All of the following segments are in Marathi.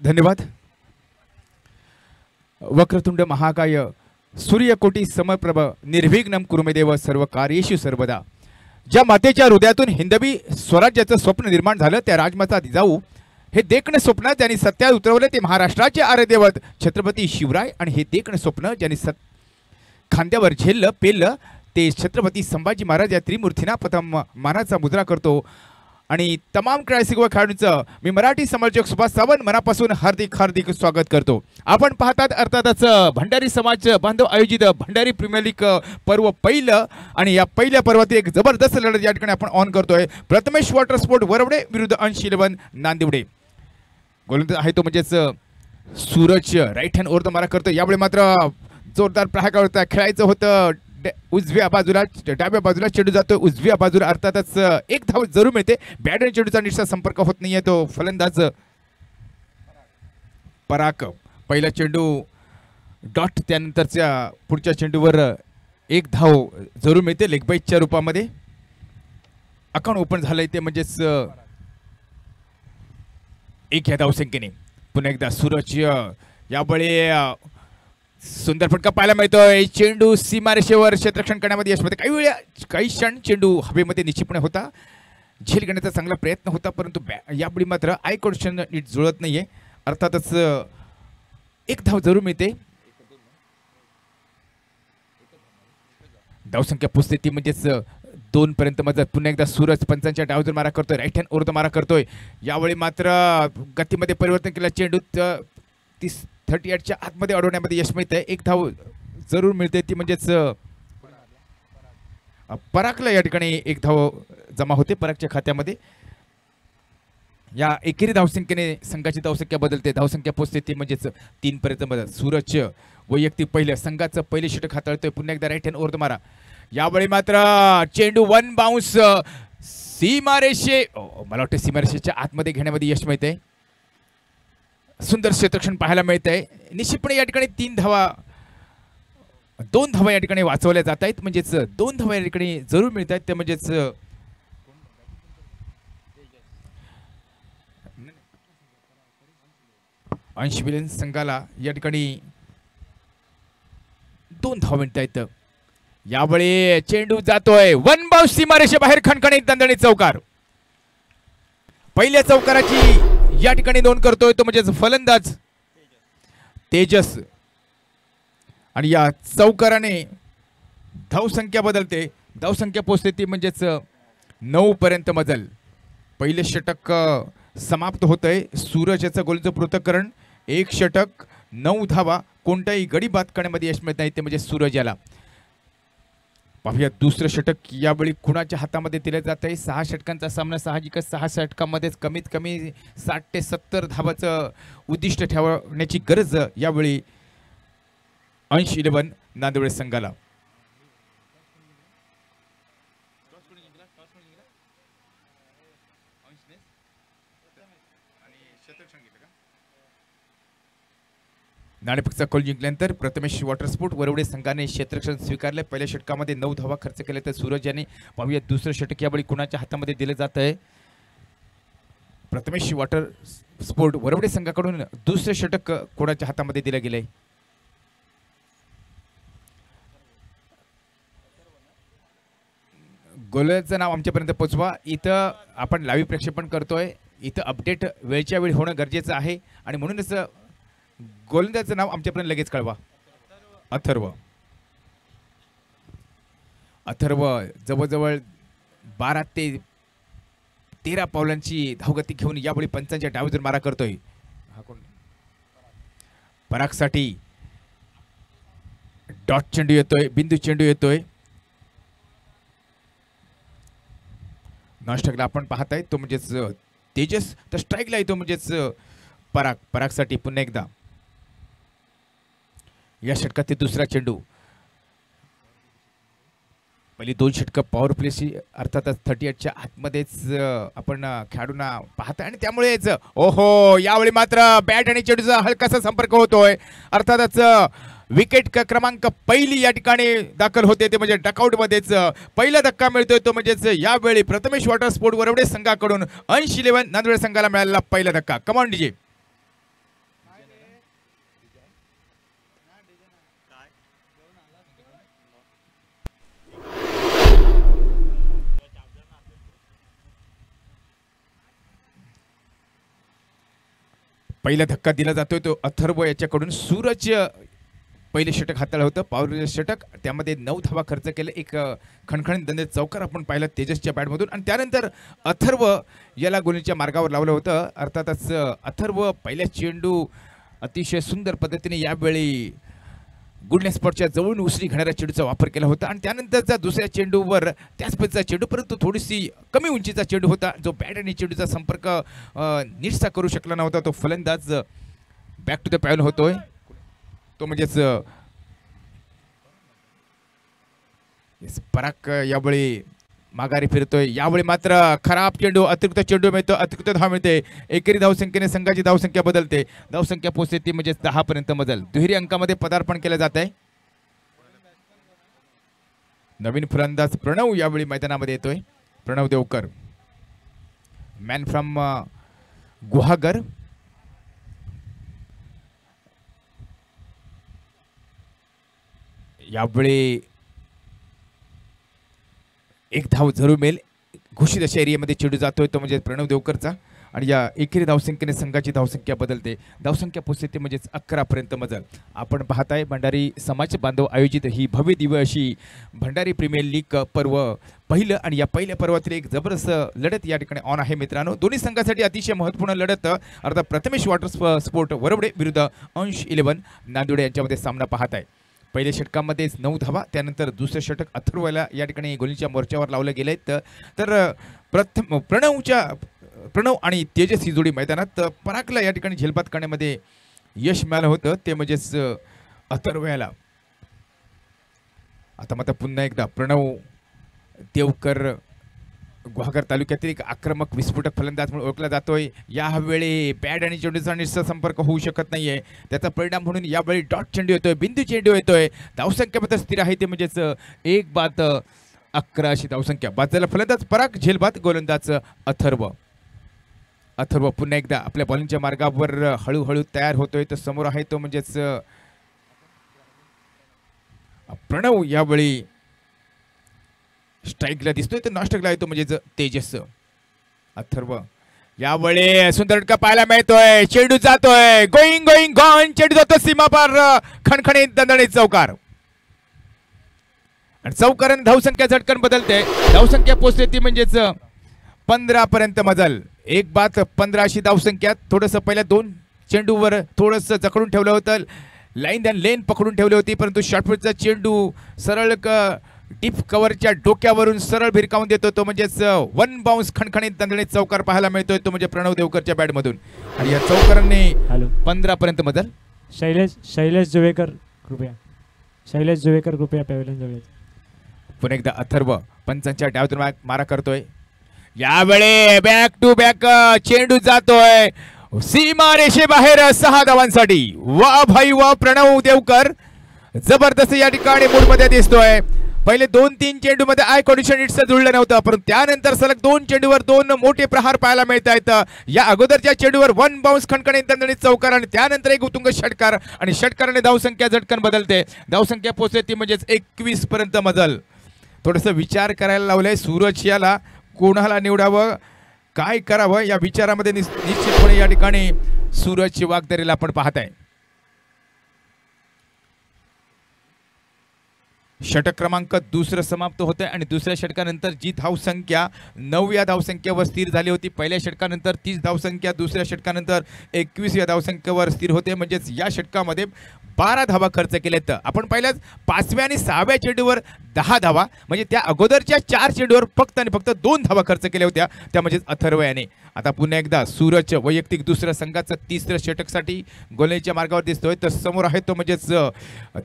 धन्यवाद. वक्रतुंड महाकाय सूर्यकोटी समप्रभ निर्विघ्नं कुरु मे देव सर्व कार्येषु सर्वदा. ज्या मातेच्या हृदयातून हिंदवी स्वराज्याचं स्वप्न निर्माण झालं त्या राजमाता जिजाऊ हे देखणं स्वप्न ज्यांनी सत्यात उतरवले ते महाराष्ट्राचे आराध्यदैवत छत्रपती शिवराय आणि हे देखणं स्वप्न ज्यांनी खांद्यावर झेललं पेललं ते छत्रपती संभाजी महाराज या त्रिमूर्तींना प्रथम मानाचा मुद्रा करतो. आणि तमाम क्रायसिक व खेळाडूंचं मी मराठी समालोचक सुभाष सावंत मनापासून हार्दिक हार्दिक स्वागत करतो. आपण पाहतात अर्थातच भंडारी समाज बांधव आयोजित भंडारी प्रीमियर लीग पर्व पहिलं आणि या पहिल्या पर्वातील एक जबरदस्त लढत या ठिकाणी आपण ऑन करतोय. प्रथमेश वॉटर स्पोर्ट वरवडे विरुद्ध अंश 11 नांदिवडे. गोलंदाज आहे तो म्हणजेच सूरज राईट हँड ओव्हर मारा करतो. यावेळी मात्र जोरदार प्रहार होता. खेळायचं होतं उजव्या बाजूला डाव्या बाजूला चेंडू जातो उजव्या बाजूला अर्थातच एक धाव जरूर मिळते. बॅट आणि चेंडूचा निश्चित संपर्क होत नाहीये. तो फलंदाज पराक पहिला चेंडू डॉट त्यानंतरच्या पुढच्या चेंडूवर एक धाव जरूर मिळते लेग बाईटच्या रूपामध्ये. अकाउंट ओपन झालंय ते म्हणजेच एक या धावसंख्येने. पुन्हा एकदा सूरज यावेळी सुंदर फटका पाहायला मिळतोय. चेंडू सीमारेषेवर क्षेत्ररक्षण करण्यामध्ये यश मिळते. काही क्षण चेंडू हवेमध्ये निश्चितपणे होता. झेल घेण्याचा चांगला प्रयत्न होता परंतु यावेळी मात्र आय कोडिशन नीट जुळत नाहीये. अर्थातच एक धाव जरूर मिळते. धावसंख्या पोचते ती म्हणजेच 2 पर्यंत मदत. पुन्हा एकदा सूरज पंचांच्या डावजून मारा करतोय. राईट हँड ओव्हर मारा करतोय. यावेळी मात्र गतीमध्ये परिवर्तन केलं. चेंडू 38च्या आतमध्ये अडवण्यामध्ये यश मिळतंय. एक धाव जरूर मिळते ती म्हणजेच पराकला या ठिकाणी एक धाव जमा होते पराकच्या खात्यामध्ये. या एकेरी धावसंख्येने संघाची धावसंख्या बदलते. धावसंख्या पोचते ती म्हणजेच 3 पर्यंत मदत. सूरज वैयक्तिक पहिलं संघाचं पहिले षटक हाताळतोय. पुन्हा एकदा राईट हँड ओव्हर मारा. यावेळी मात्र चेंडू 1 बाउन्स सीमारेषे मला वाटतं सीमारेषेच्या आतमध्ये घेण्यामध्ये यश मिळतंय. सुंदर क्षेत्ररक्षण पाहायला मिळतंय. निश्चितपणे या ठिकाणी 2 धावा या ठिकाणी वाचवल्या जात आहेत म्हणजेच 2 धावा या ठिकाणी जरूर मिळत आहेत. ते म्हणजेच अंश विलन संघाला या ठिकाणी 2 धावा मिळत आहेत. यावेळी चेंडू जातोय 1 बाउन्स सीमारेषे बाहेर खणखणीत दणदणीत चौकार. पहिल्या चौकाराची या ठिकाणी नोंद करतोय तो म्हणजे फलंदाज तेजस. आणि या चौकाराने धावसंख्या बदलते. धावसंख्या पोचते ती म्हणजेच 9 पर्यंत मजल. पहिले षटक समाप्त होतंय. सूरज याचं गोलचं पृथक्करण 1 षटक 9 धावा. कोणत्याही गडी बाद करण्यामध्ये यश मिळत नाही ते म्हणजे सूरज याला. पाहूया दुसरं षटक यावेळी कुणाच्या हातामध्ये दिलं जात आहे. 6 षटकांचा सामना साहजिकच 6 षटकामध्येच कमीत कमी 60 ते 70 धावाचं उद्दिष्ट ठेवण्याची गरज यावेळी अंश 11 नांदिवडे संघाला. नाणेफेकचा कॉल जिंकल्यानंतर प्रथमेश वॉटर स्पोर्ट वरवडे संघाने क्षेत्ररक्षण स्वीकारले. पहिल्या षटकामध्ये 9 धावा खर्च केले तर सूरज याने. पाहूया दुसरं षटक यावेळी कुणाच्या हातामध्ये दिलं जात आहे. प्रथमेश वॉटर स्पोर्ट वरवडे संघाकडून दुसरं षटक कोणाच्या हातामध्ये दिलं गेलंय. गोलंदाजाचं नाव आमच्यापर्यंत पोचवा. इथं आपण लाईव्ह प्रक्षेपण करतोय. इथं अपडेट वेळच्या वेळी होणं गरजेचं आहे आणि म्हणूनच गोलंदाजाचं नाव आमच्यापर्यंत लगेच कळवा. अथर्व जवळजवळ 12 ते 13 पावलांची धावगती घेऊन यावेळी पंचांच्या डावीतून मारा करतोय. हा कोण परागसाठी डॉट चेंडू येतोय. बिंदू चेंडू येतोय. नॉस्टॅकला आपण पाहताय तो म्हणजेच तेजस. तर स्ट्राईकला येतो म्हणजेच परागसाठी पुन्हा एकदा या षटकातील दुसरा चेंडू. पहिली 2 षटकं पॉवर प्लेची अर्थातच 38च्या आतमध्येच आपण खेळाडूंना पाहताय आणि त्यामुळेच ओहो यावेळी मात्र बॅट आणि चेंडूचा हलकासा संपर्क होतोय. अर्थातच विकेट क्रमांक पहिली या ठिकाणी दाखल होते ते म्हणजे डकआउट मध्येच पहिला धक्का मिळतोय तो म्हणजेच यावेळी प्रथमेश वॉटर स्पोर्ट वरवडे संघाकडून अंश 11 नांदिवडे संघाला मिळालेला पहिला धक्का. Command DJ. पहिला धक्का दिला जातोय तो अथर्व याच्याकडून. सूरज पहिले षटक हाताळलं होतं, पॉवर षटक, त्यामध्ये 9 धावा खर्च केले. एक खणखणीत दंडे चौकार आपण पाहिलं तेजसच्या बॅटमधून. आणि त्यानंतर अथर्व याला गोलच्या मार्गावर लावलं होतं. अर्थातच अथर्व पहिल्या चेंडू अतिशय सुंदर पद्धतीने यावेळी गुडनेस स्पॉटच्या जवळून उसळी घेणाऱ्या चेंडूचा वापर केला होता. आणि त्यानंतरचा दुसऱ्या चेंडूवर त्याच पद्धतीचा चेंडू, परंतु थोडीशी कमी उंचीचा चेंडू होता जो बॅट आणि चेंडूचा संपर्क नीटसा करू शकला नव्हता. तो फलंदाज बॅक टू द पॅव्हल होतोय, तो म्हणजेच पराग यावेळी माघारी फिरतोय. यावेळी मात्र खराब चेंडू, अतिरिक्त चेंडू मिळतो, अतिरिक्त धाव मिळते. एकेरी धावसंख्येने संघाची धावसंख्या बदलते. धावसंख्या पोहोचते ती म्हणजे 10 पर्यंत मजल. दुहेरी अंकामध्ये पदार्पण केलं जात आहे. नवीन फलंदाज प्रणव यावेळी मैदानामध्ये येतोय. Pranav Devkar, man from Guhagar. यावेळी एक धाव जरूर मिळेल. घोषित अशा एरियामध्ये चेंडू जातोय तो म्हणजे प्रणव देवकरचा. आणि या एकेरी धावसंख्येने संघाची धावसंख्या बदलते. धावसंख्या पोचते म्हणजेच 11 पर्यंत मजल. आपण पाहताय भंडारी समाज बांधव आयोजित ही भव्य दिव्य अशी भंडारी प्रीमियर लीग पर्व पहिलं. आणि या पहिल्या पर्वातील एक जबरदस्त लढत या ठिकाणी ऑन आहे मित्रांनो. दोन्ही संघासाठी अतिशय महत्त्वपूर्ण लढत. अर्थात प्रथमेश वॉटर स्पोर्ट वरवडे विरुद्ध अंश 11 नांदुडे यांच्यामध्ये सामना पाहत आहे. पहिल्या षटकामध्येच 9 धावा, त्यानंतर दुसरं षटक अथर्वला या ठिकाणी गोलीच्या मोर्चावर लावलं गेलंय. तर प्रणव आणि तेजस ही जोडी मैदानात. परागला या ठिकाणी झेलबाद करण्यामध्ये यश मिळालं होतं, ते म्हणजेच अथर्व याला. आता मात्र पुन्हा एकदा प्रणव देवकर गुहागर तालुक्यातील एक आक्रमक विस्फोटक फलंदाज म्हणून ओळखला जातोय. यावेळी बॅट आणि चेंडूचा निश्चित संपर्क होऊ शकत नाहीये. त्याचा परिणाम म्हणून यावेळी डॉट चेंडू येतोय, बिंदू चेंडू येतोय. धावसंख्या मात्र स्थिर आहे, ते म्हणजेच 1 बाद 11 अशी धावसंख्या. बाजूला फलंदाज पराग, झेलबाद गोलंदाज अथर्व. अथर्व पुन्हा एकदा आपल्या बॉलिंगच्या मार्गावर हळूहळू तयार होतोय. तर समोर आहे तो म्हणजेच प्रणव. यावेळी स्ट्राईकला दिसतोय, तर नॉस्ट्राईकला येतो म्हणजेच तेजस. अथर्व यावेळी सुंदर षटका पाहायला मिळतोय. चेंडू जातोय, गोईंग गोईंग गॉन, चेंडू जातो सीमा पार, खणखणीत दणदणीत चौकार. आणि चौकाराने धावसंख्या झटकन बदलते. धावसंख्या पोहोचते ती म्हणजेच 15 पर्यंत मजल. 1 बाद 15 अशी धावसंख्या. थोडंसं पहिल्या 2 चेंडूवर थोडंसं जखडून ठेवलं होतं, लाईन अँड लेन पकडून ठेवली होती, परंतु शॉर्टपुटचा चेंडू सरळ डीप कव्हरच्या डोक्यावरून सरळ भिरकावून देतो. तो म्हणजेच 1 बाउन्स खणखणीत दणदणीत चौकार पाहायला मिळतोय, तो म्हणजे प्रणव देवकरच्या बॅटमधून. आणि या चौकारांनी 15 पर्यंत मजल. शैलेश जुवेकर कृपया, शैलेश जुवेकर कृपया पॅव्हलियन जवळ. पुन्हा एकदा अथर्व पंचांच्या डावातून मारा करतोय. यावेळी बॅक टू बॅक चेंडू जातोय सीमा रेषेबाहेर 6 धावांसाठी. वा भाई वा, प्रणव देवकर जबरदस्त या ठिकाणी मूडमध्ये दिसतोय. पहिले 2-3 चेंडू मध्ये आय कंडिशन इट्स जुळलं नव्हतं, परंतु त्यानंतर सलग 2 चेंडूवर 2 मोठे प्रहार पाहायला मिळत आहेत. या अगोदरच्या चेंडूवर 1 बाउन्स खणखणीत दणदणीत चौकार आणि त्यानंतर एक उत्तुंग षटकार. आणि षटकाराने धावसंख्या झटकन बदलते. धावसंख्या पोहोचते ती म्हणजेच 21 पर्यंत मजल. थोडंसं विचार करायला लावलंय सूरज याला, कोणाला निवडावं, काय करावं, या विचारामध्ये निश्चितपणे या ठिकाणी सूरज वागदरीला आपण पाहताय. षटक क्रमांक दुसरं समाप्त होते आणि दुसऱ्या षटकानंतर जी धावसंख्या 9व्या धावसंख्येवर स्थिर झाली होती, पहिल्या षटकानंतर 30 धावसंख्या, दुसऱ्या षटकानंतर 21व्या धावसंख्येवर स्थिर होते. म्हणजेच या षटकामध्ये 12 धावा खर्च केलेत. आपण पहिल्याच 5व्या आणि 6व्या चेंडूवर 10 धावा, म्हणजे त्या अगोदरच्या 4 चेंडूवर फक्त आणि फक्त 2 धावा खर्च केल्या होत्या, त्या म्हणजेच अथर्व याने. आता पुन्हा एकदा सूरज वैयक्तिक दुसऱ्या संघाचं तिसऱ्या षटकसाठी गोलंदाजीच्या मार्गावर दिसतोय. तर समोर आहे तो म्हणजेच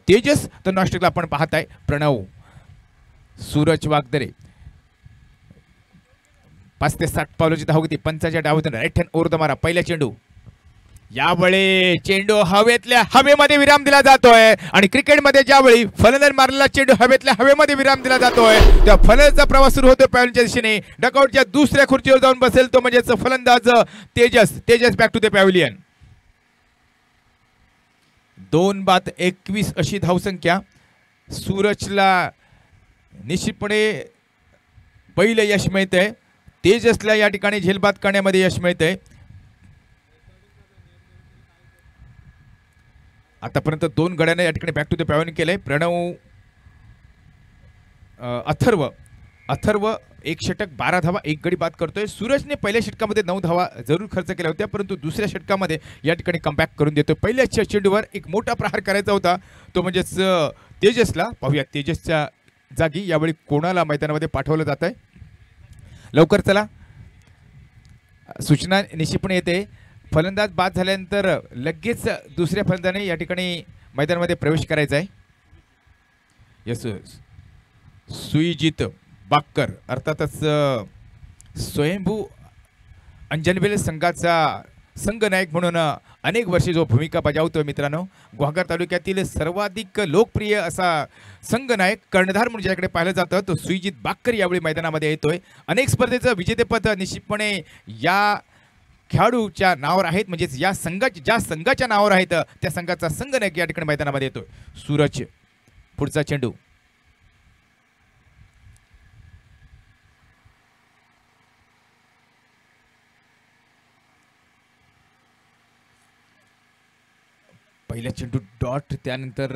तेजस, तर नाशिकला आपण पाहताय प्रणव. सूरज वागदरे 5 ते 7 पावलाची धावगती, पंचाच्या डावातून राईट हँड ओव्हर द मारा. पहिला चेंडू, यावेळी चेंडू हवेतल्या हवेमध्ये विराम दिला जातोय. आणि क्रिकेटमध्ये ज्यावेळी फलंदाज मारलेला चेंडू हवेतल्या हवेमध्ये विराम दिला जातोय, त्या फलंदाजाचा प्रवास सुरू होतो पॅव्हलियनच्या दिशेने. डकआउटच्या दुसऱ्या खुर्चीवर जाऊन बसेल तो म्हणजेच फलंदाज Tejas back to the pavilion. 2 बाद 21 अशी धावसंख्या. सूरजला निश्चितपणे पहिलं यश मिळतंय, तेजसला या ठिकाणी झेलबाद करण्यामध्ये यश मिळतंय. आतापर्यंत 2 गड्याने या ठिकाणी बॅक टू द पॅव्हलियन केलंय. प्रणव अथर्व एक षटक 12 धावा, एक गडी बाद करतोय. सूरजने पहिल्या षटकामध्ये 9 धावा जरूर खर्च केल्या होत्या, परंतु दुसऱ्या षटकामध्ये या ठिकाणी कमबॅक करून देतोय. पहिल्या चेंडूवर एक मोठा प्रहार करायचा होता, तो म्हणजेच तेजसला. पाहूया तेजसच्या जागी यावेळी कोणाला मैदानामध्ये पाठवलं जात आहे. लवकर चला, सूचना निश्चितपणे येते. फलंदाज बाद झाल्यानंतर लगेच दुसऱ्या फलंदाजाने या ठिकाणी मैदानामध्ये प्रवेश करायचा आहे. यस, सुईजित बाक्कर अर्थातच स्वयंभू अंजनवेल संघाचा संघनायक म्हणून अनेक वर्षे जो भूमिका बजावतोय मित्रांनो. गुहागर तालुक्यातील सर्वाधिक लोकप्रिय असा संघनायक कर्णधार म्हणून ज्याकडे पाहिलं जातं तो सुईजित बाक्कर यावेळी मैदानामध्ये येतोय. अनेक स्पर्धेचं विजेतेपद निश्चितपणे या खेळाडूच्या नावावर आहेत, म्हणजेच या ज्या संघाच्या नावावर आहेत त्या संघाचा संघनायक या ठिकाणी मैदानामध्ये येतोय. सूरज पुढचा चेंडू. पहिल्या चेंडू डॉट, त्यानंतर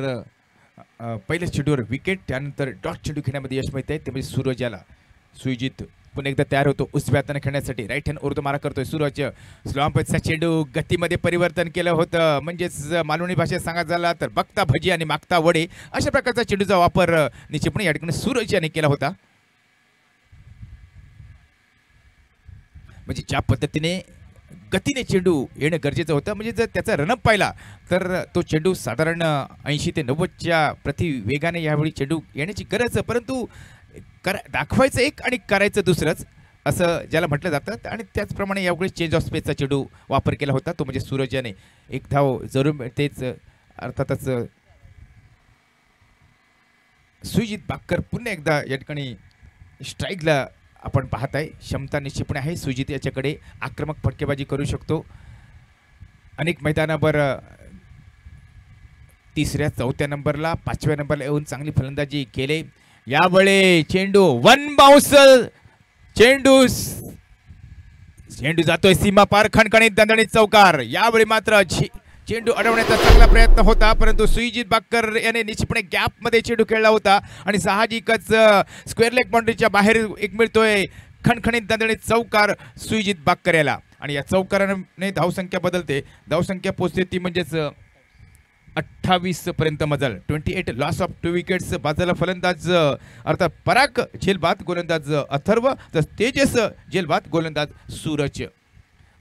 पहिल्या चेंडूवर विकेट, त्यानंतर डॉट चेंडू खेळण्यामध्ये यश मिळत आहे ते म्हणजे सूरज याला. सुईजित पुन्हा एकदा तयार होतो उजव्या हाताने खेळण्यासाठी. राईट हँड उर्दू मारा करतोय सूरज. स्लॉम्पचा चेंडू गतीमध्ये परिवर्तन केलं होतं, म्हणजेच मालवणी भाषेत सांगायचं झाला तर बघता भजी आणि मागता वडे अशा प्रकारचा चेंडूचा वापर निश्चितपणे या ठिकाणी सूरज याने केला होता. म्हणजे ज्या पद्धतीने गतीने चेंडू येणं गरजेचं होतं, म्हणजे जर त्याचा रनअप पाहिला तर तो चेंडू साधारण 80 ते 90च्या प्रति वेगाने यावेळी चेंडू येण्याची गरज, परंतु दाखवायचं एक आणि करायचं दुसरंच असं ज्याला म्हटलं जातं. आणि त्याचप्रमाणे यावेळी चेंज ऑफ स्पेसचा चेंडू वापर केला होता, तो म्हणजे सूरज याने. एक धाव जरूर मिळतेच. अर्थातच सुईजित बाक्कर पुन्हा एकदा या ठिकाणी स्ट्राईकला आपण पाहत आहे. क्षमता निश्चितपणे आहे सुजीत याच्याकडे, आक्रमक फटकेबाजी करू शकतो. अनेक मैदानावर 3ऱ्या 4थ्या नंबरला 5व्या नंबरला येऊन चांगली फलंदाजी केले. यावेळी चेंडू वन बाउन्स, चेंडू जातोय सीमा पार, खणखणीत दणदणीत चौकार. यावेळी मात्र चेंडू अडवण्याचा चांगला प्रयत्न होता, परंतु सुईजित बाक्कर याने निश्चितपणे गॅपमध्ये चेंडू खेळला होता आणि साहजिकच स्क्वेअर लेग बाउंड्रीच्या बाहेर एक मिळतोय खणखणीत दणदणीत चौकार सुईजित बाक्कर याला. आणि या चौकाराने धावसंख्या बदलते. धावसंख्या पोहोचते ती म्हणजेच 28 पर्यंत मजल. 28 लॉस ऑफ 2 विकेट्स. बाजूला फलंदाज अर्थात पराग झेलबाद, गोलंदाज अथर्व, तर तेजस झेलबाद, गोलंदाज सूरज.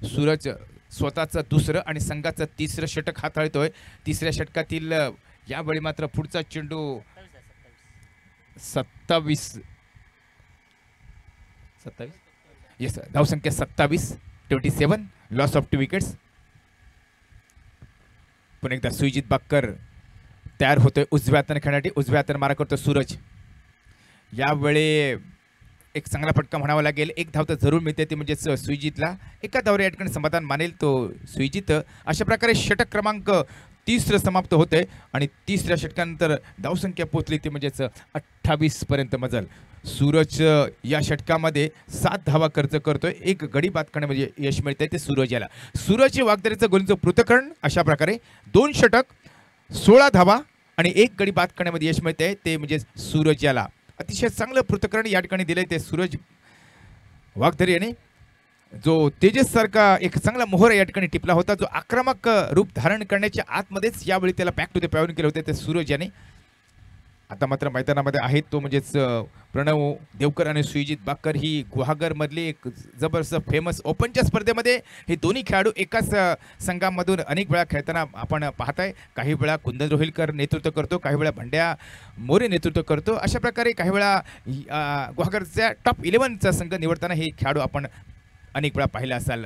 सूरज स्वतःचं दुसरं आणि संघाचं 3रं षटक हाताळतोय. 3ऱ्या षटकातील यावेळी मात्र पुढचा चेंडू 27 येस, धावसंख्या 27 लॉस ऑफ 2 विकेट्स. पुन्हा एकदा सुईजित बाक्कर तयार होतोय उजव्या हाताने खेळण्यासाठी. उजव्या हाताने मारा करतो सूरज. यावेळी एक चांगला फटका म्हणावा लागेल. एक धाव तर जरूर मिळते ती म्हणजे सुईजितला. एका धावरे या ठिकाणी समाधान मानेल तो सुईजित. अशा प्रकारे षटक क्रमांक 30 समाप्त होते आणि 3ऱ्या षटकानंतर धावसंख्या पोहोचली ती म्हणजेच 28 पर्यंत मजल. सूरज या षटकामध्ये 7 धावा खर्च करतोय. एक गडी बाद करण्यामध्ये यश मिळतंय ते सूरज याला. सूरज वागदरीचं गोलचं पृथक्करण. अशा प्रकारे 2 षटक 16 धावा आणि एक गडी बाद करण्यामध्ये यश मिळतंय ते म्हणजे सूरज याला. अतिशय चांगलं पृथक्करण या ठिकाणी दिलंय ते सूरज वागदरी याने. जो तेजस सारखा एक चांगला मोहर या ठिकाणी टिपला होता, जो आक्रमक रूप धारण करण्याच्या आतमध्येच यावेळी त्याला बॅक टू द पॅव्हलियन केलं होतं ते सूरज याने. आता मात्र मैदानामध्ये आहेत तो म्हणजेच प्रणव देवकर आणि सुईजित बाक्कर. ही गुहागरमधली एक जबरदस्त फेमस ओपनच्या स्पर्धेमध्ये हे दोन्ही खेळाडू एकाच संघामधून अनेक वेळा खेळताना आपण पाहताय. काही वेळा कुंदन रोहिलकर नेतृत्व करतो, काही वेळा भंड्या मोरे नेतृत्व करतो. अशा प्रकारे काही वेळा गुहागरच्या टॉप 11चा संघ निवडताना हे खेळाडू आपण अनेक वेळा पाहिला असाल.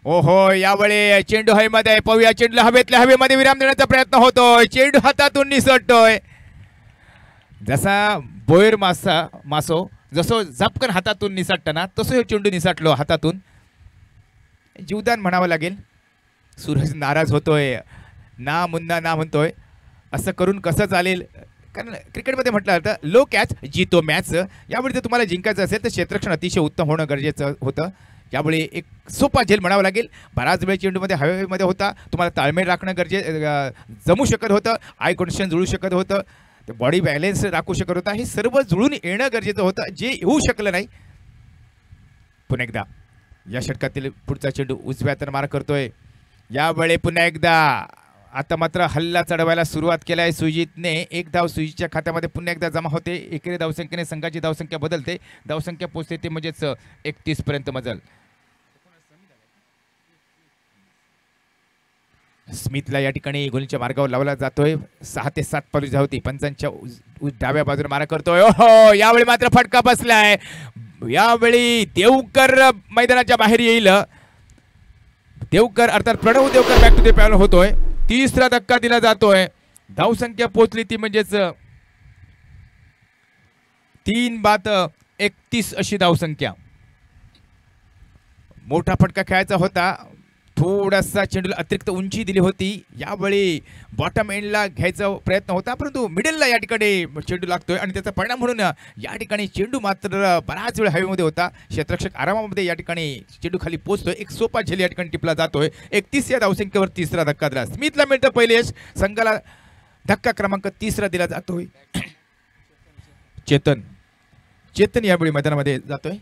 ओहो, यावेळी चेंडू हवेमध्ये. पाहूया चेंडूला हवेतल्या हवेमध्ये विराम देण्याचा प्रयत्न होतोय. चेंडू हातातून निसटतोय. जसा बोयर मासो जसं झपकन हातातून निसटताना तसं हे चेंडू निसटलो हातातून. जीवदान म्हणावं लागेल. सूरज नाराज होतोय, ना मुन्ना ना म्हणतोय. असं करून कसं चालेल, कारण क्रिकेटमध्ये म्हटलं जातं लो कॅच जीतो मॅच. यावेळी जर तुम्हाला जिंकायचं असेल तर क्षेत्ररक्षण अतिशय उत्तम होणं गरजेचं होतं. यावेळी एक सोपा झेल म्हणावं लागेल. बराच वेळ चेंडूमध्ये हवेमध्ये होता, तुम्हाला ताळमेळ राखणं जमू शकत होतं, आय कॉन्डिशन जुळू शकत होतं, बॉडी बॅलेन्स राखू शकत होता. हे सर्व जुळून येणं गरजेचं होतं, जे येऊ शकलं नाही. पुन्हा एकदा या षटकातील पुढचा चेंडू उजव्या हाताने मारा करतोय. यावेळी पुन्हा एकदा आता मात्र हल्ला चढवायला सुरुवात केली आहे सुजितने. एक धाव सुजितच्या खात्यामध्ये पुन्हा एकदा जमा होते. एकेरी धावसंख्येने संघाची धावसंख्या बदलते, धावसंख्या पोहोचते ती म्हणजेच 31 पर्यंत मजल. स्मिथला या ठिकाणी गोलच्या मार्गावर लावला जातोय. 6 ते 7 पावली होती. पंचांच्या डाव्या बाजूने मारा करतोय. ओहो, यावेळी मात्र फटका बसलाय. यावेळी देवकर मैदानाच्या बाहेर येईल. देवकर अर्थात Pranav Devkar back to the pavilion होतोय. तिसरा धक्का दिला जातोय. धावसंख्या पोहोचली ती म्हणजेच 3-31 अशी धावसंख्या. मोठा फटका खेळायचा होता. थोडासा चेंडूला अतिरिक्त उंची दिली होती. यावेळी बॉटम एंडला घ्यायचा प्रयत्न होता, परंतु मिडलला या ठिकाणी चेंडू लागतोय आणि त्याचा परिणाम म्हणून या ठिकाणी चेंडू मात्र बराच वेळ हवेमध्ये होता. क्षेत्ररक्षक आरामामध्ये या ठिकाणी चेंडू खाली पोहोचतोय. एक सोपा झेल या ठिकाणी टिपला जातोय. 31 या धावसंख्येवर तिसरा धक्का दिला. स्मिथला मिळतं पहिले यश. संघाला धक्का क्रमांक 3 दिला जातोय. चेतन यावेळी मैदानामध्ये जातोय.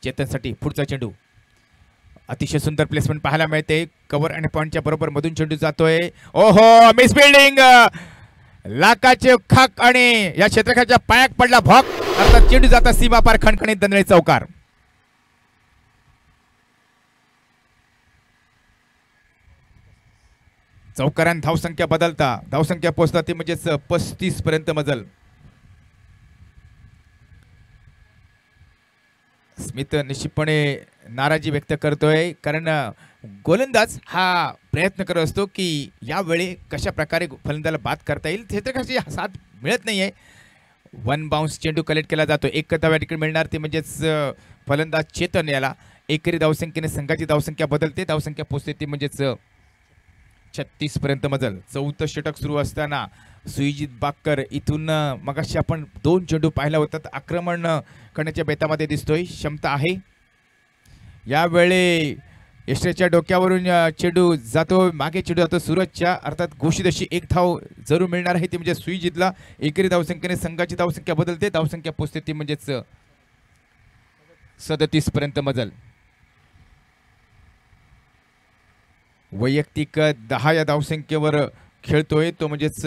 चेतनसाठी पुढचा चेंडू. अतिशय सुंदर प्लेसमेंट पाहायला मिळते. कव्हर आणि पॉइंटच्या बरोबर मधून चेंडू जातोय. ओहो, मिस बिल्डिंग. लाकाचे खाक आणि या क्षेत्रकाच्या पायात पडला भॉक. अर्थात चेंडू जाता सीमा पार खणखणीत दणदणीत चौकार. चौकारांत धावसंख्या बदलता, धावसंख्या पोहोचता ती म्हणजेच 35 पर्यंत मजल. स्मिथ निश्चितपणे नाराजी व्यक्त करतोय, कारण गोलंदाज हा प्रयत्न करत असतो की यावेळी कशा प्रकारे फलंदाला बाद करता येईल. क्षेत्ररक्षकाची साथ मिळत नाहीये. 1 बाउन्स चेंडू कलेक्ट केला जातो. एक धाव तिकीट मिळणार ती म्हणजेच फलंदाज चेतन याला. एकेरी धावसंख्येने संघाची धावसंख्या बदलते. धावसंख्या पोहोचते ती म्हणजेच 36 पर्यंत मजल. चौथं षटक सुरू असताना सुजित बाकर इथून मगाशी आपण 2 चेंडू पाहिला होता. आक्रमण करण्याच्या बेतामध्ये दिसतोय, क्षमता आहे. यावेळी यशच्या डोक्यावरून चेंडू जातो, मागे चेंडू जातो सूरजच्या. अर्थात घोषित अशी एक धाव जरूर मिळणार आहे ती म्हणजे सुजितला. एकेरी धावसंख्येने संघाची धावसंख्या बदलते. धावसंख्या पोहोचते ती म्हणजेच 37 पर्यंत मजल. वैयक्तिक 10 या धावसंख्येवर खेळतोय तो म्हणजेच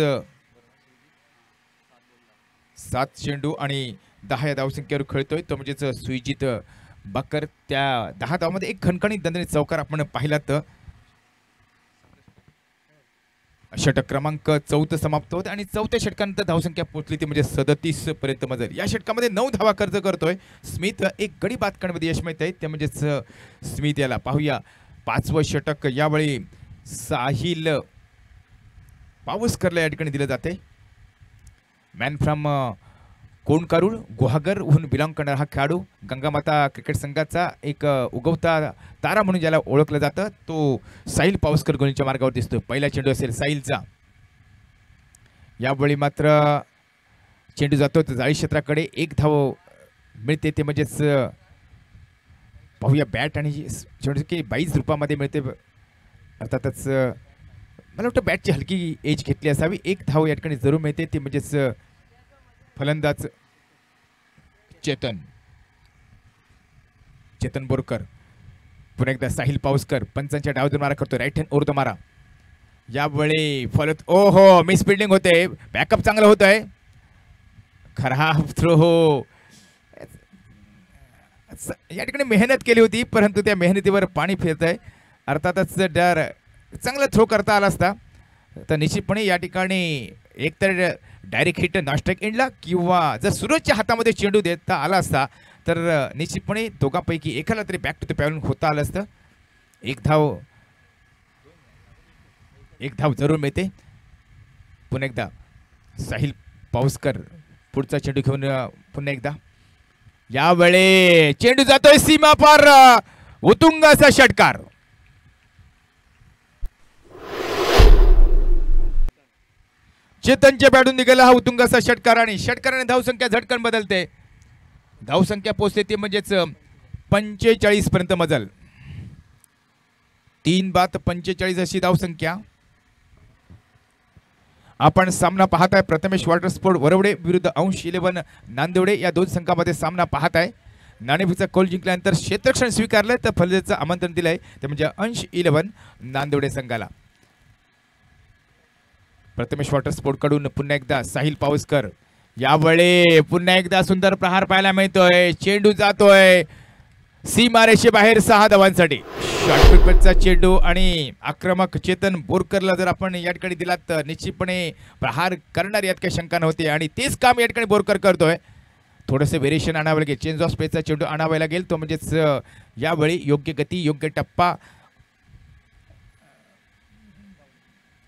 7 चेंडू आणि 10 या धावसंख्येवर खेळतोय तो म्हणजेच सुजित बाकर. त्या 10 धावांमध्ये एक खणखणीत दणदणीत चौकार आपण पाहिलात. षटक क्रमांक 4 समाप्त होत आणि 4थ्या षटकानंतर धावसंख्या पोहोचली ती म्हणजे 37 पर्यंत मजल. या षटकामध्ये 9 धावा खर्च करतोय स्मिथ. एक गडी बाद करण्यामध्ये यश मिळत आहे ते म्हणजेच स्मिथ याला. पाहूया 5वं षटक. यावेळी साहिल पावसकरला या ठिकाणी दिलं जाते. मॅन फ्रॉम कोणकारूळ गुहागरहून बिलॉंग करणारा हा खेळाडू गंगामाता क्रिकेट संघाचा एक उगवता तारा म्हणून ज्याला ओळखलं जातं तो साहिल पावसकर गोलच्या मार्गावर दिसतो. पहिला चेंडू असेल साहिलचा. यावेळी मात्र चेंडू जातो जाळी क्षेत्राकडे. एक धाव मिळते ते म्हणजेच पाहूया बॅट आणि चेंडू की 22 रुपयामध्ये मिळते. अर्थातच मला वाटतं बॅटची हलकी एज घेतली असावी. एक धाव या ठिकाणी जरूर मिळते ती म्हणजेच फलंदाज चेतन बोरकर. पुन्हा एकदा साहिल पावसकर पंचांच्या डावधून मारा करतो. राईट हँड ओव्हर द मारा. यावेळी फॉलोत. ओहो, मिस फिल्डिंग होते. बॅकअप चांगलं होत आहे. खराब थ्रो हो. या ठिकाणी मेहनत केली होती परंतु त्या मेहनतीवर पाणी फिरत आहे. अर्थातच जर चांगला थ्रो करता आला असता तर निश्चितपणे या ठिकाणी एकतर डायरेक्ट हिट नॉस्ट्राईक एंडला किंवा जर सूरजच्या हातामध्ये चेंडू देता आला असता तर निश्चितपणे दोघांपैकी एकाला तरी बॅक टू द पॅव्हलियन होता आलं असतं. एक धाव जरूर मिळते. पुन्हा एकदा साहिल पावसकर पुढचा चेंडू घेऊन पुन्हा एकदा. यावेळी चेंडू जातोय सीमा पार. उत्तुंग असा षटकार. चेतनच्या बॅटून निघाला हा उत्तुंग असा षटकार आणि षटकाराने धावसंख्या झटकन बदलते. धावसंख्या पोहोचते ती म्हणजेच 45 पर्यंत मजल. 3-45 अशी धावसंख्या. आपण सामना पाहताय प्रथमेश वॉटर स्पोर्ट वरवडे विरुद्ध अंश 11 नांदेवडे या दोन संघांमध्ये सामना पाहताय. नाणेफेकीचा कौल जिंकल्यानंतर क्षेत्ररक्षण स्वीकारलंय तर फलंदाजीचं आमंत्रण दिलंय ते म्हणजे अंश 11 नांदेवडे संघाला. प्रथमेश वॉटर स्पोर्ट कडून पुन्हा एकदा साहिल पावसकर. यावेळी पुन्हा एकदा सुंदर प्रहार पाहायला मिळतोय. चेंडू जातोय सीमारेषे बाहेर 6 धावांसाठी. शॉर्टपिटचा चेंडू आणि आक्रमक चेतन बोरकरला जर आपण या ठिकाणी दिलात तर निश्चितपणे प्रहार करणार यात काही शंका नव्हती आणि तेच काम या ठिकाणी बोरकर करतोय. थोडंसं व्हेरिएशन आणावं लागेल. चेंज ऑफ स्पेसचा चेंडू आणावा लागेल तो म्हणजेच यावेळी योग्य गती योग्य टप्पा.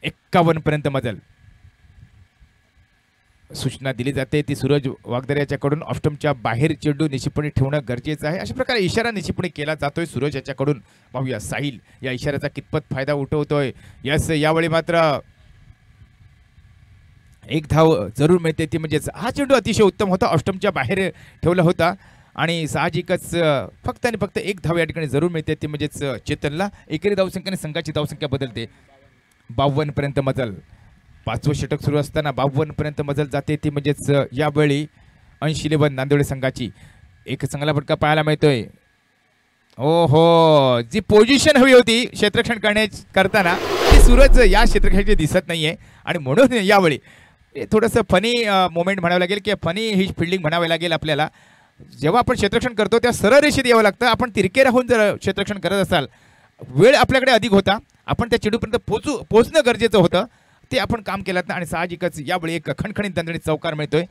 51 पर्यंत मजल. सूचना दिली जाते ती सूरज वागदरे याच्याकडून ऑफस्टंपच्या बाहेर चेंडू निश्चितपणे ठेवणं गरजेचं आहे. अशा प्रकारे इशारा निश्चितपणे केला जातोय सूरज याच्याकडून. पाहूया साहिल या इशाऱ्याचा कितपत फायदा उठवतोय. यस यावेळी मात्र एक धाव जरूर मिळते ती म्हणजेच हा चेंडू अतिशय उत्तम होता. ऑफस्टंपच्या बाहेर ठेवला होता आणि साहजिकच फक्त आणि फक्त एक धाव या ठिकाणी जरूर मिळते ती म्हणजेच चेतनला. एकेरी धावसंख्येने संघाची धावसंख्या बदलते. 52 पर्यंत मजल. 5वं षटक सुरू असताना 52 पर्यंत मजल जाते ती म्हणजेच यावेळी अंश 11 नांदेवडे संघाची. एक चांगला फटका पाहायला मिळतोय. ओहो जी पोझिशन हवी होती क्षेत्ररक्षण करताना ती सूरज या क्षेत्ररक्षणाची दिसत नाहीये आणि म्हणून यावेळी थोडंसं फनी मोमेंट म्हणावं लागेल की फनी ही फिल्डिंग म्हणावी लागेल आपल्याला. जेव्हा आपण क्षेत्ररक्षण करतो त्या सरळ रेषेत यावं लागतं. आपण तिरके राहून जर क्षेत्ररक्षण करत असाल वेळ आपल्याकडे अधिक होता. आपण त्या चेंडूपर्यंत पोहोचणं गरजेचं होतं ते आपण काम केलं आणि साहजिकच यावेळी एक खणखणीत दणदणीत चौकार मिळतोय.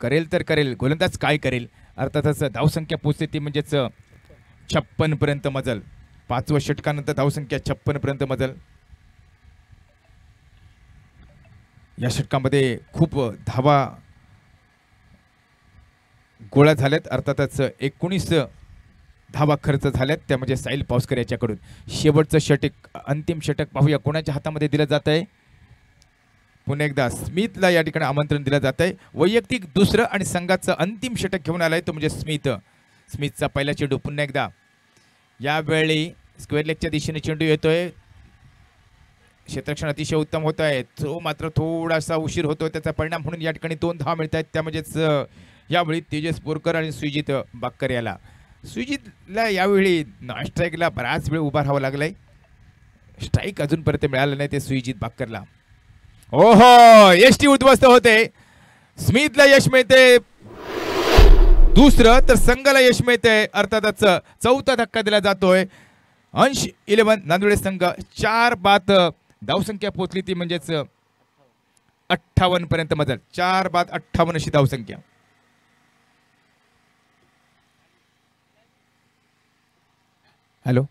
करेल तर करेल गोलंदाज काय करेल. अर्थातच धावसंख्या पोहोचते ती म्हणजेच 56 पर्यंत मजल. 5व्या षटकानंतर धावसंख्या 56 पर्यंत मजल. या षटकामध्ये खूप धावा गोळा झाल्यात. अर्थातच 19 धावा खर्च झाल्यात त्या म्हणजे साहिल पावसकर याच्याकडून. शेवटचं षटक अंतिम षटक पाहूया कोणाच्या हातामध्ये दिलं जात आहे. पुन्हा एकदा स्मिथला या ठिकाणी आमंत्रण दिलं जात आहे. वैयक्तिक दुसरं आणि संघाचं अंतिम षटक घेऊन आलाय तो म्हणजे स्मिथचा पहिला चेंडू. पुन्हा एकदा यावेळी स्क्वेअर लेगच्या दिशेने चेंडू येतोय. क्षेत्ररक्षण अतिशय उत्तम होत आहे. तो मात्र थोडासा उशीर होतो त्याचा परिणाम म्हणून या ठिकाणी 2 धावा मिळत आहेत त्या म्हणजेच यावेळी तेजस बोरकर आणि सुजित बाक्कर याला. सुजितला यावेळी स्ट्राईकला बराच वेळ उभा राहावं लागलाय. स्ट्राईक अजूनपर्यंत मिळालं नाही ते सुजित बाक्करला. ओहो यष्टी उद्ध्वस्त होते. स्मिथला यश मिळते दुसरं तर संघाला यश मिळते. अर्थातच 4था धक्का दिला जातोय. अंश 11 नांदेड संघ 4 बाद धावसंख्या पोहोचली ती म्हणजेच 58 पर्यंत मजल. 4 बाद 58 अशी धावसंख्या. हॅलो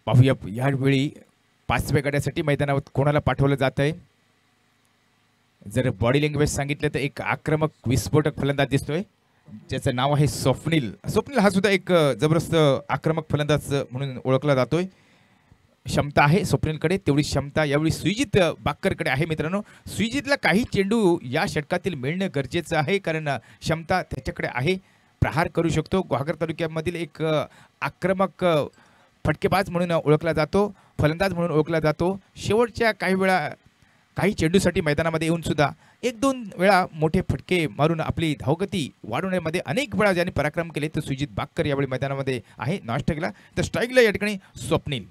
पाहूया यावेळी 5व्या गटासाठी मैदानावर कोणाला पाठवलं जात आहे. जर बॉडी लँग्वेज सांगितलं तर एक आक्रमक विस्फोटक फलंदाज दिसतोय ज्याचं नाव आहे स्वप्नील. स्वप्नील हा सुद्धा एक जबरदस्त आक्रमक फलंदाज म्हणून ओळखला जातोय. क्षमता आहे स्वप्नीलकडे तेवढी क्षमता यावेळी सुजित बाक्करकडे आहे. मित्रांनो सुजितला काही चेंडू या षटकातील मिळणं गरजेचं आहे कारण क्षमता त्याच्याकडे आहे. प्रहार करू शकतो. गुहागर तालुक्यामधील एक आक्रमक फटकेबाज म्हणून ओळखला जातो. फलंदाज म्हणून ओळखला जातो. शेवटच्या काही चेंडूसाठी मैदानामध्ये येऊन सुद्धा 1-2 वेळा मोठे फटके मारून आपली धावगती वाढवण्यामध्ये अनेक वेळा ज्यांनी पराक्रम केले तर सुजित बाक्कर यावेळी मैदानामध्ये आहे. नॉस्ट्राईकला तर स्ट्राईकला या ठिकाणी स्वप्नील.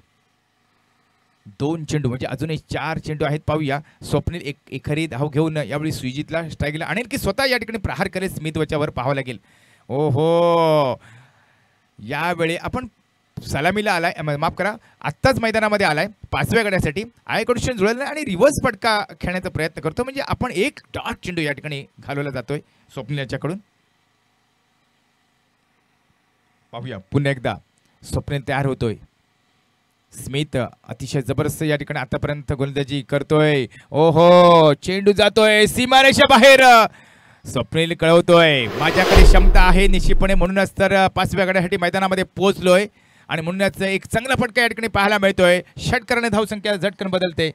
2 चेंडू म्हणजे अजूनही 4 चेंडू आहेत. पाहूया स्वप्नील एखादी धाव घेऊन यावेळी सुजितला स्ट्राईकला आणेल की स्वतः या ठिकाणी प्रहार करेल. स्मिथ वच्यावर पाहावं लागेल. ओहो यावेळी आपण सलामीला आलाय माफ करा आत्ताच मैदानामध्ये आलाय 5व्या गटासाठी. आयकडून जुळला आणि रिव्हर्स फटका खेळण्याचा प्रयत्न करतो म्हणजे आपण एक डॉट चेंडू या ठिकाणी घालवला जातोय स्वप्नील याच्याकडून. पाहूया पुन्हा एकदा स्वप्नील तयार होतोय. स्मिथ अतिशय जबरदस्त या ठिकाणी आतापर्यंत गोलंदाजी करतोय. ओहो चेंडू जातोय सीमारेषा बाहेर. स्वप्नील कळवतोय माझ्याकडे क्षमता आहे निश्चितपणे म्हणूनच तर 5व्या गटासाठी मैदानामध्ये पोहोचलोय आणि म्हणूनच एक चांगला फटका या ठिकाणी पाहायला मिळतोय. षटकाराने धावसंख्या झटकन बदलते.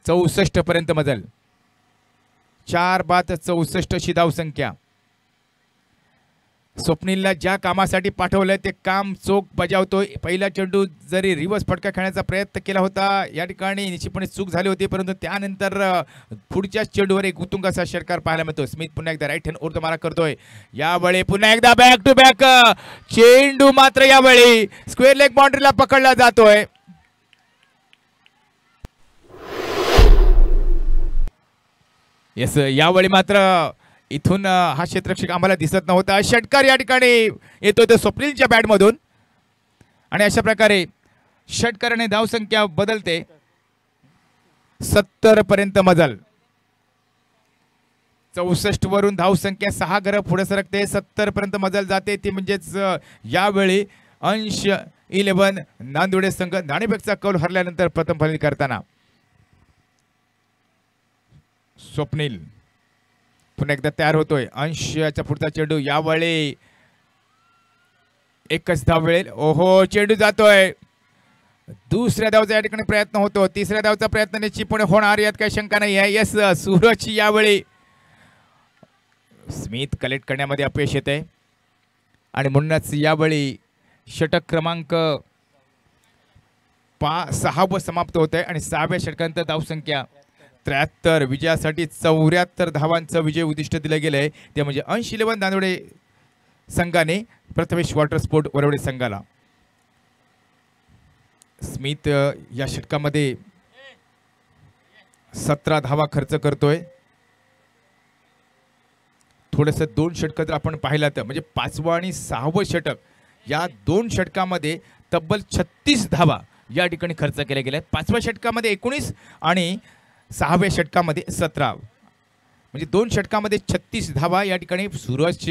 64 पर्यंत मजल. 4 बाद 64 अशी धावसंख्या. स्वप्नीलला ज्या कामासाठी पाठवलंय ते काम चोख बजावतोय. पहिला चेंडू जरी रिव्हर्स फटका खेळण्याचा प्रयत्न केला होता, या ठिकाणी निश्चितपणे चूक झाली होती, परंतु त्यानंतर पुढच्या चेंडूवर एक उत्तुंग असा षटकार पाहायला मिळतो. स्मिथ पुन्हा एकदा राईट हँड ओव्हर मारा करतोय. यावेळी पुन्हा एकदा बॅक टू बॅक चेंडू मात्र यावेळी स्क्वेअर लेग बाउंड्रीला पकडला जातोय. येस, यावेळी मात्र इथून हा क्षेत्ररक्षक आम्हाला दिसत नव्हता. षटकार या ठिकाणी येतोय तो स्वप्नीलच्या बॅटमधून आणि अशा प्रकारे षटकाराने धावसंख्या बदलते. 70 पर्यंत मजल. 64 वरून धावसंख्या 6 घरं पुढे सरकते. 70 पर्यंत मजल जाते. ती म्हणजेच यावेळी अंश 11 नांदुडे संघ नाणेफेकचा कौल हरल्यानंतर प्रथम फलंदाजी करताना स्वप्नील पुन्हा एकदा तयार होतोय. अंशाचा पुढचा चेंडू यावेळी एकच धाव मिळेल. ओहो, चेंडू जातोय. दुसऱ्या धावचा या ठिकाणी प्रयत्न होतो. तिसऱ्या धावचा प्रयत्न निश्चितपणे होणार, यात काही शंका नाही आहे. यस, सूरज यावेळी स्मिथ कलेक्ट करण्यामध्ये अपयश येते आणि म्हणूनच यावेळी षटक क्रमांक 6 समाप्त होत आहे आणि 6व्या षटकांत धावसंख्या 73. विजयासाठी 74 धावांचं विजय उद्दिष्ट दिलं गेलंय. ते म्हणजे अंश 11 नांदुडे संघाने प्रथमेश वॉटर स्पोर्ट वरवडे संघाला. स्मिथ या षटकामध्ये 17 धावा खर्च करतोय. थोडंसं 2 षटकं जर आपण पाहिलं तर म्हणजे 5वं आणि 6वं षटक या 2 षटकामध्ये तब्बल 36 धावा या ठिकाणी खर्च केल्या गेल्या. 5व्या षटकामध्ये 19 आणि 6व्या षटकामध्ये 17, म्हणजे 2 षटकामध्ये 36 धावा. या ठिकाणी सूरज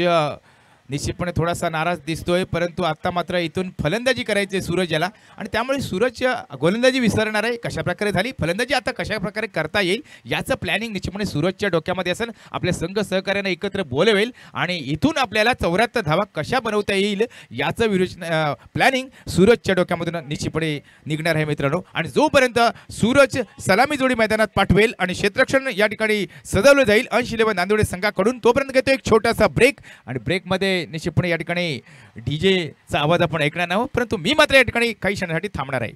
निश्चितपणे थोडासा नाराज दिसतोय, परंतु आता मात्र इथून फलंदाजी करायची सूरज याला आणि त्यामुळे सूरज गोलंदाजी विसरणार आहे. कशा प्रकारे झाली फलंदाजी आता कशा प्रकारे करता येईल याचं प्लॅनिंग निश्चितपणे सूरजच्या डोक्यामध्ये असेल. आपल्या संघ सहकार्याने एकत्र बोलवेल आणि इथून आपल्याला 74 धावा कशा बनवता येईल याचं प्लॅनिंग सूरजच्या डोक्यामधून निश्चितपणे निघणार आहे मित्रांनो. आणि जोपर्यंत सूरज सलामी जोडी मैदानात पाठवेल आणि क्षेत्ररक्षण या ठिकाणी सजवलं जाईल अंश 11 नांदुडे संघाकडून, तोपर्यंत घेतो एक छोटासा ब्रेक आणि ब्रेकमध्ये निश्चितपणे या ठिकाणी डीजेचा आवाज आपण ऐकणार नाही, परंतु मी मात्र या ठिकाणी काही क्षणासाठी थांबणार आहे.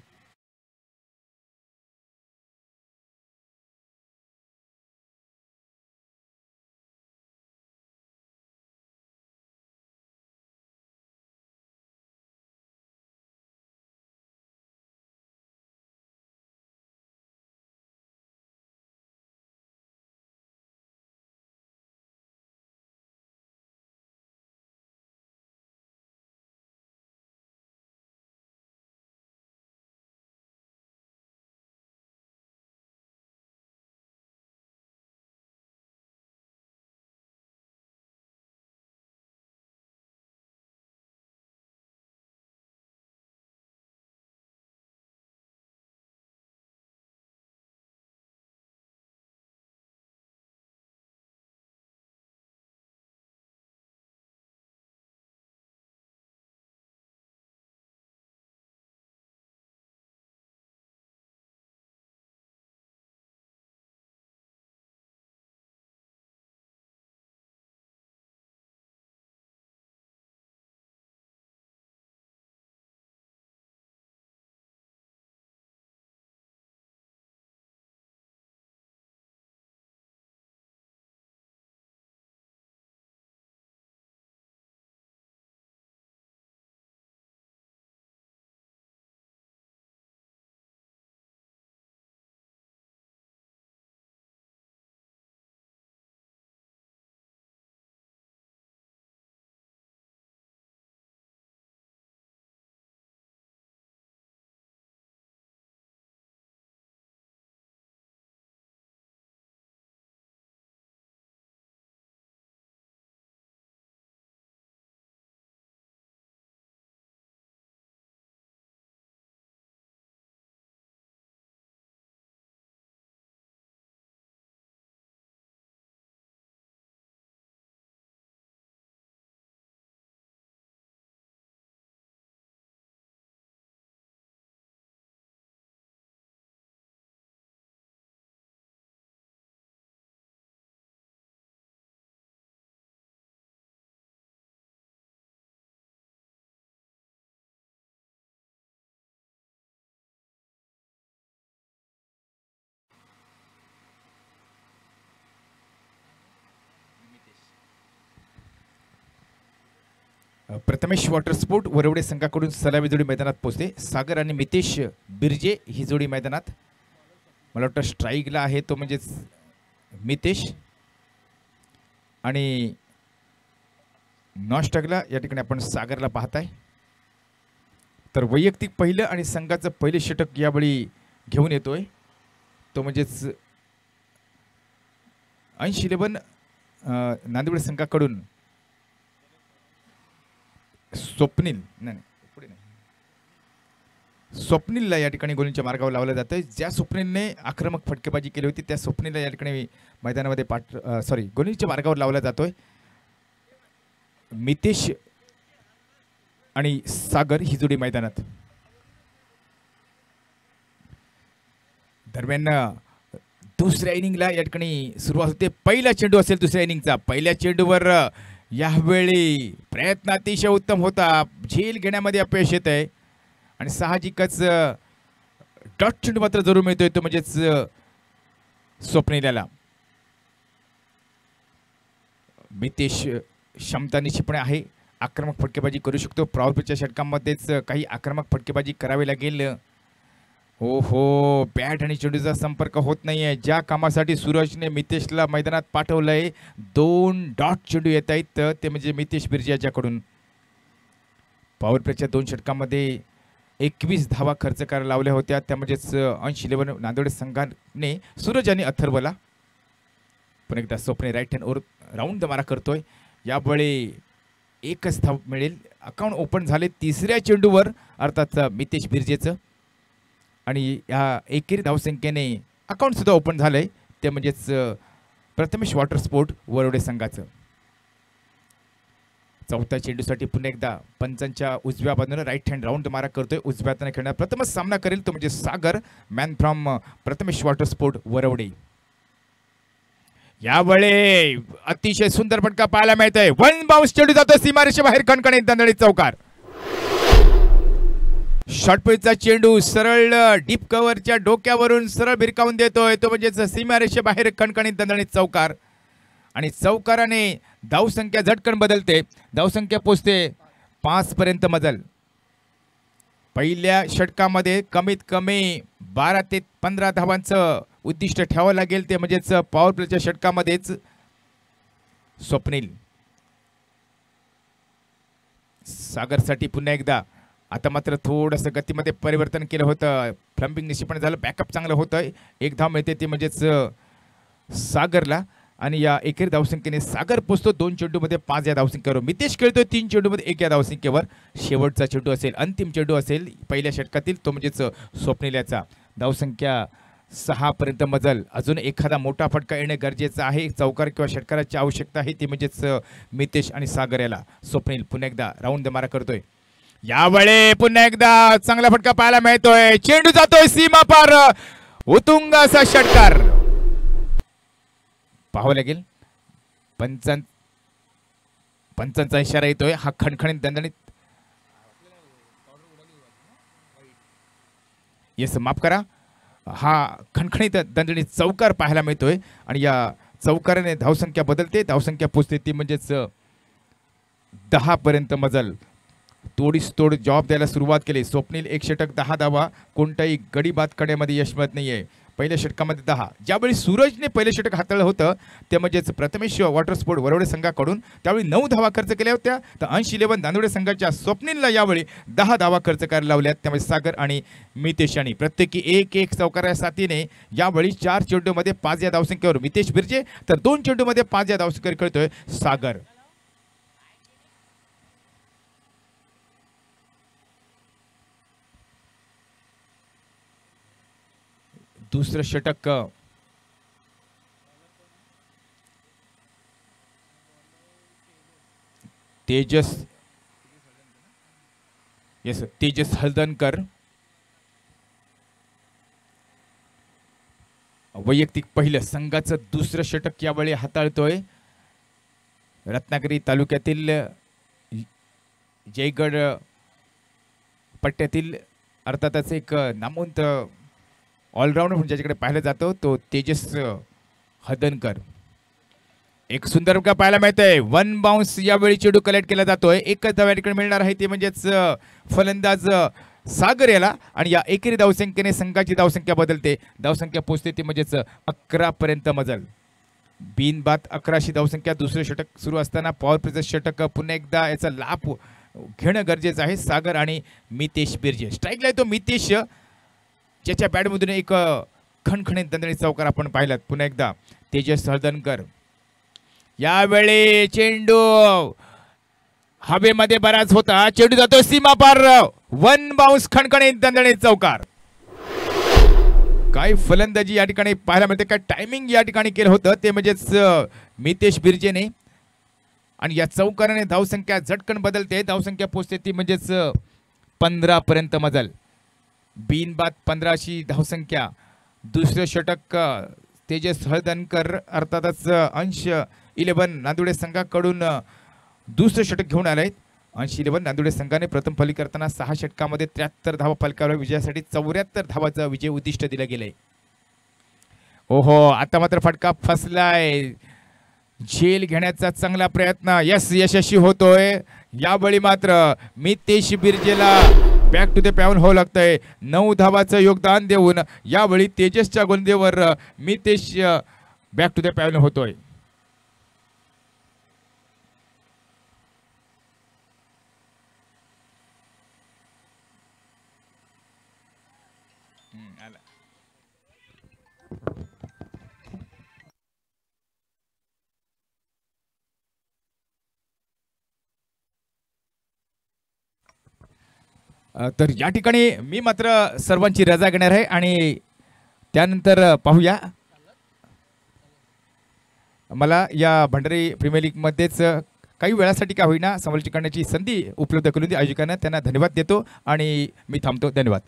प्रथमेश वॉटर स्पोर्ट वरवडे संघाकडून सलामी जोडी मैदानात पोहोचते. सागर आणि मितेश बिर्जे ही जोडी मैदानात. मला वाटतं स्ट्राईकला आहे तो म्हणजेच मितेश आणि नॉन स्ट्राईकला या ठिकाणी आपण सागरला पाहताय. तर वैयक्तिक पहिलं आणि संघाचं पहिले षटक यावेळी घेऊन येतोय तो म्हणजेच 80-11 नांदेड संघाकडून स्वप्नील नाही पुढे नाही स्वप्नीलला या ठिकाणी गोलींच्या मार्गावर लावलं जातं. ज्या स्वप्नीलने आक्रमक फटकेबाजी केली होती त्या स्वप्नीलला या ठिकाणी मैदानामध्ये गोलींच्या मार्गावर लावला जातोय. मितेश आणि सागर ही जोडी मैदानात. दरम्यान दुसऱ्या इनिंगला या ठिकाणी सुरुवात होते. पहिला चेंडू असेल दुसऱ्या इनिंगचा. पहिल्या चेंडूवर यावेळी प्रयत्न अतिशय उत्तम होता. झेल घेण्यामध्ये अपयश येत आहे आणि साहजिकच डॉट चेंडू मात्र जरूर मिळतोय तो म्हणजेच स्वप्नीलला. मितेश क्षमता निश्चितपणे आहे. आक्रमक फटकेबाजी करू शकतो. प्रॉफिटच्या षटकांमध्येच काही आक्रमक फटकेबाजी करावी लागेल. हो हो बॅट आणि चेंडूचा संपर्क होत नाहीये. ज्या कामासाठी सूरजने मितेशला मैदानात पाठवलंय 2 डॉट चेंडू येत आहेत ते म्हणजे मितेश बिर्जे याच्याकडून. पॉवर प्लेच्या 2 षटकांमध्ये 21 धावा खर्च करायला लावल्या होत्या. त्या म्हणजेच 80-11 नांदेड संघाने सूरज आणि अथर्वला. पण एकदा स्वप्ने राईट हँड ओव्हर राऊंड मारा करतोय. यावेळी एकच धाव मिळेल. अकाउंट ओपन झाले तिसऱ्या चेंडूवर अर्थात मितेश बिर्जेचं आणि या एकेरी धावसंख्येने अकाउंट सुद्धा ओपन झालंय ते म्हणजेच प्रथमेश वॉटर स्पोर्ट वरवडे संघाचं. चौथ्या चेंडूसाठी पुन्हा एकदा पंचांच्या उजव्या बाजूने राईट हँड राऊंड मारा करतोय. उजव्या हाताने खेळणार प्रथमच सामना करेल तो म्हणजे Sagar man from Prathamesh water sport Varavade. यावेळी अतिशय सुंदर फटका पाहायला मिळतोय. 1 बाउन्स चेंडू जातो सीमारेषे बाहेर कणकणीत दणदणीत चौकार. शॉर्टपिचचा चेंडू सरळ डीप कव्हरच्या डोक्यावरून सरळ भिरकावून देतोय तो म्हणजेच सीमारेषे बाहेर कणकणीत दणदणीत चौकार. आणि चौकाराने धावसंख्या झटकन बदलते. धावसंख्या पोचते 5 पर्यंत मजल. पहिल्या षटकामध्ये कमीत कमी 12 ते 15 धावांचं उद्दिष्ट ठेवावं लागेल ते म्हणजेच पॉवर प्लेच्या षटकामध्येच स्वप्नील. सागरसाठी पुन्हा एकदा आता मात्र थोडंसं गतीमध्ये परिवर्तन केलं होतं. फ्लंपिंग निश्चितपणे झालं. बॅकअप चांगलं होतं. 1 धाव मिळते ते म्हणजेच सागरला आणि या एकेरी धावसंख्येने सागर पोचतो 2 चेंडूमध्ये 5 या धावसंख्येवर. मितेश खेळतोय 3 चेंडूमध्ये 1 या धावसंख्येवर. शेवटचा चेंडू असेल अंतिम चेंडू असेल पहिल्या षटकातील तो म्हणजेच स्वप्नीलचा. धावसंख्या 6 पर्यंत मजल. अजून एखादा मोठा फटका येणे गरजेचं आहे. चौकार किंवा षटकाराची आवश्यकता आहे ती म्हणजेच मितेश आणि सागर याला. स्वप्नील पुन्हा एकदा राऊंड मारा करतोय. यावेळी पुन्हा एकदा चांगला फटका पाहायला मिळतोय. चेंडू जातोय सीमा पार. उतुंग असा षटकार पाहावं लागेल. पंचांचा इशारा येतोय. हा खणखणीत दणदणीत येस माफ करा हा खणखणीत दणदणीत चौकार पाहायला मिळतोय आणि या चौकाराने धावसंख्या बदलते. धावसंख्या पोचते ती म्हणजेच 10 पर्यंत मजल. तोडीस तोड जॉब द्यायला सुरुवात केली. स्वप्नील 1 षटक 10 धावा. कोणताही गडी बाद करण्यामध्ये यश मिळत नाहीये. पहिल्या षटकामध्ये 10. ज्यावेळी सूरजने पहिलं षटक हाताळलं होतं ते म्हणजेच प्रथमेश वॉटर स्पोर्ट वरवडे संघाकडून त्यावेळी 9 धावा खर्च केल्या होत्या. तर 80-11 नांदेड संघाच्या स्वप्नीलला यावेळी 10 धावा खर्च करायला लावल्यात. त्यामुळे सागर आणि मितेश यांनी प्रत्येकी 1-1 चौकारा साथीने यावेळी 4 चेंडूमध्ये 5 या धावसंख्येवर मितेश बिर्जे तर 2 चेंडूमध्ये 5 या धावसंख्येवर खेळतोय सागर. दुसरं षटक तेजस हळदणकर. वैयक्तिक पहिलं संघाचं दुसरं षटक यावेळी हाताळतोय. रत्नागिरी तालुक्यातील जयगड पट्ट्यातील अर्थातच एक नामवंत ऑलराऊंडर ज्याच्याकडे पाहिलं जातं तो तेजस हळदणकर. एक सुंदर का पाहायला मिळतंय. वन बाउन्स यावेळी चेंडू कलेक्ट केला जातोय. एकच धाव या ठिकाणी मिळणार आहे ते म्हणजेच फलंदाज सागर याला आणि या एकेरी धावसंख्येने संघाची धावसंख्या बदलते. धावसंख्या पोहोचते ती म्हणजेच 11 पर्यंत मजल. बिनबाद 11शी धावसंख्या. दुसरे षटक सुरू असताना पॉवर प्लेचं षटक पुन्हा एकदा याचा लाभ घेणं गरजेचं आहे. सागर आणि मितेश बिर्जे. स्ट्राईकला येतो मितेश, ज्याच्या बॅटमधून एक खणखणीत दणदणीत चौकार आपण पाहिलात. पुन्हा एकदा तेजस हळदणकर. यावेळी चेंडू हवेमध्ये बराच होता. चेंडू जातो सीमा पार. वन बाउन्स खणखणीत दणदणीत चौकार. काय फलंदाजी या ठिकाणी पाहायला मिळते. काय टायमिंग या ठिकाणी केलं होतं ते म्हणजेच मितेश बिर्जेने आणि या चौकाराने धावसंख्या झटकन बदलते. धावसंख्या पोहोचते ती म्हणजेच 15 पर्यंत मजल. बिनबाद 15शी धावसंख्या. दुसरं षटक तेजस हळदणकर अर्थातच अंश 11 नांदुडे संघाकडून दुसरं षटक घेऊन आले. अंश 11 नांदुडे संघाने प्रथम फली करताना 6 षटकामध्ये 73 धावा फलकावर विजयासाठी 74 धावाचं विजय उद्दिष्ट दिलं गेलंय. ओहो, आता मात्र फटका फसलाय. झेल घेण्याचा चांगला प्रयत्न यशस्वी होतोय. यावेळी मात्र मितेश बिर्जेला बॅक टू द पॅवन हो लागतंय. 9 धावाचं योगदान देऊन यावेळी तेजसच्या गोलंदाजीवर मितेश बॅक टू द पॅवन होतोय. तर या ठिकाणी मी मात्र सर्वांची रजा घेणार आहे आणि त्यानंतर पाहूया. मला या भंडारी प्रीमियर लीगमध्येच काही वेळासाठी का होईना समालोचन करण्याची संधी उपलब्ध करून दी आयोजकांना. त्यांना धन्यवाद देतो आणि मी थांबतो. धन्यवाद.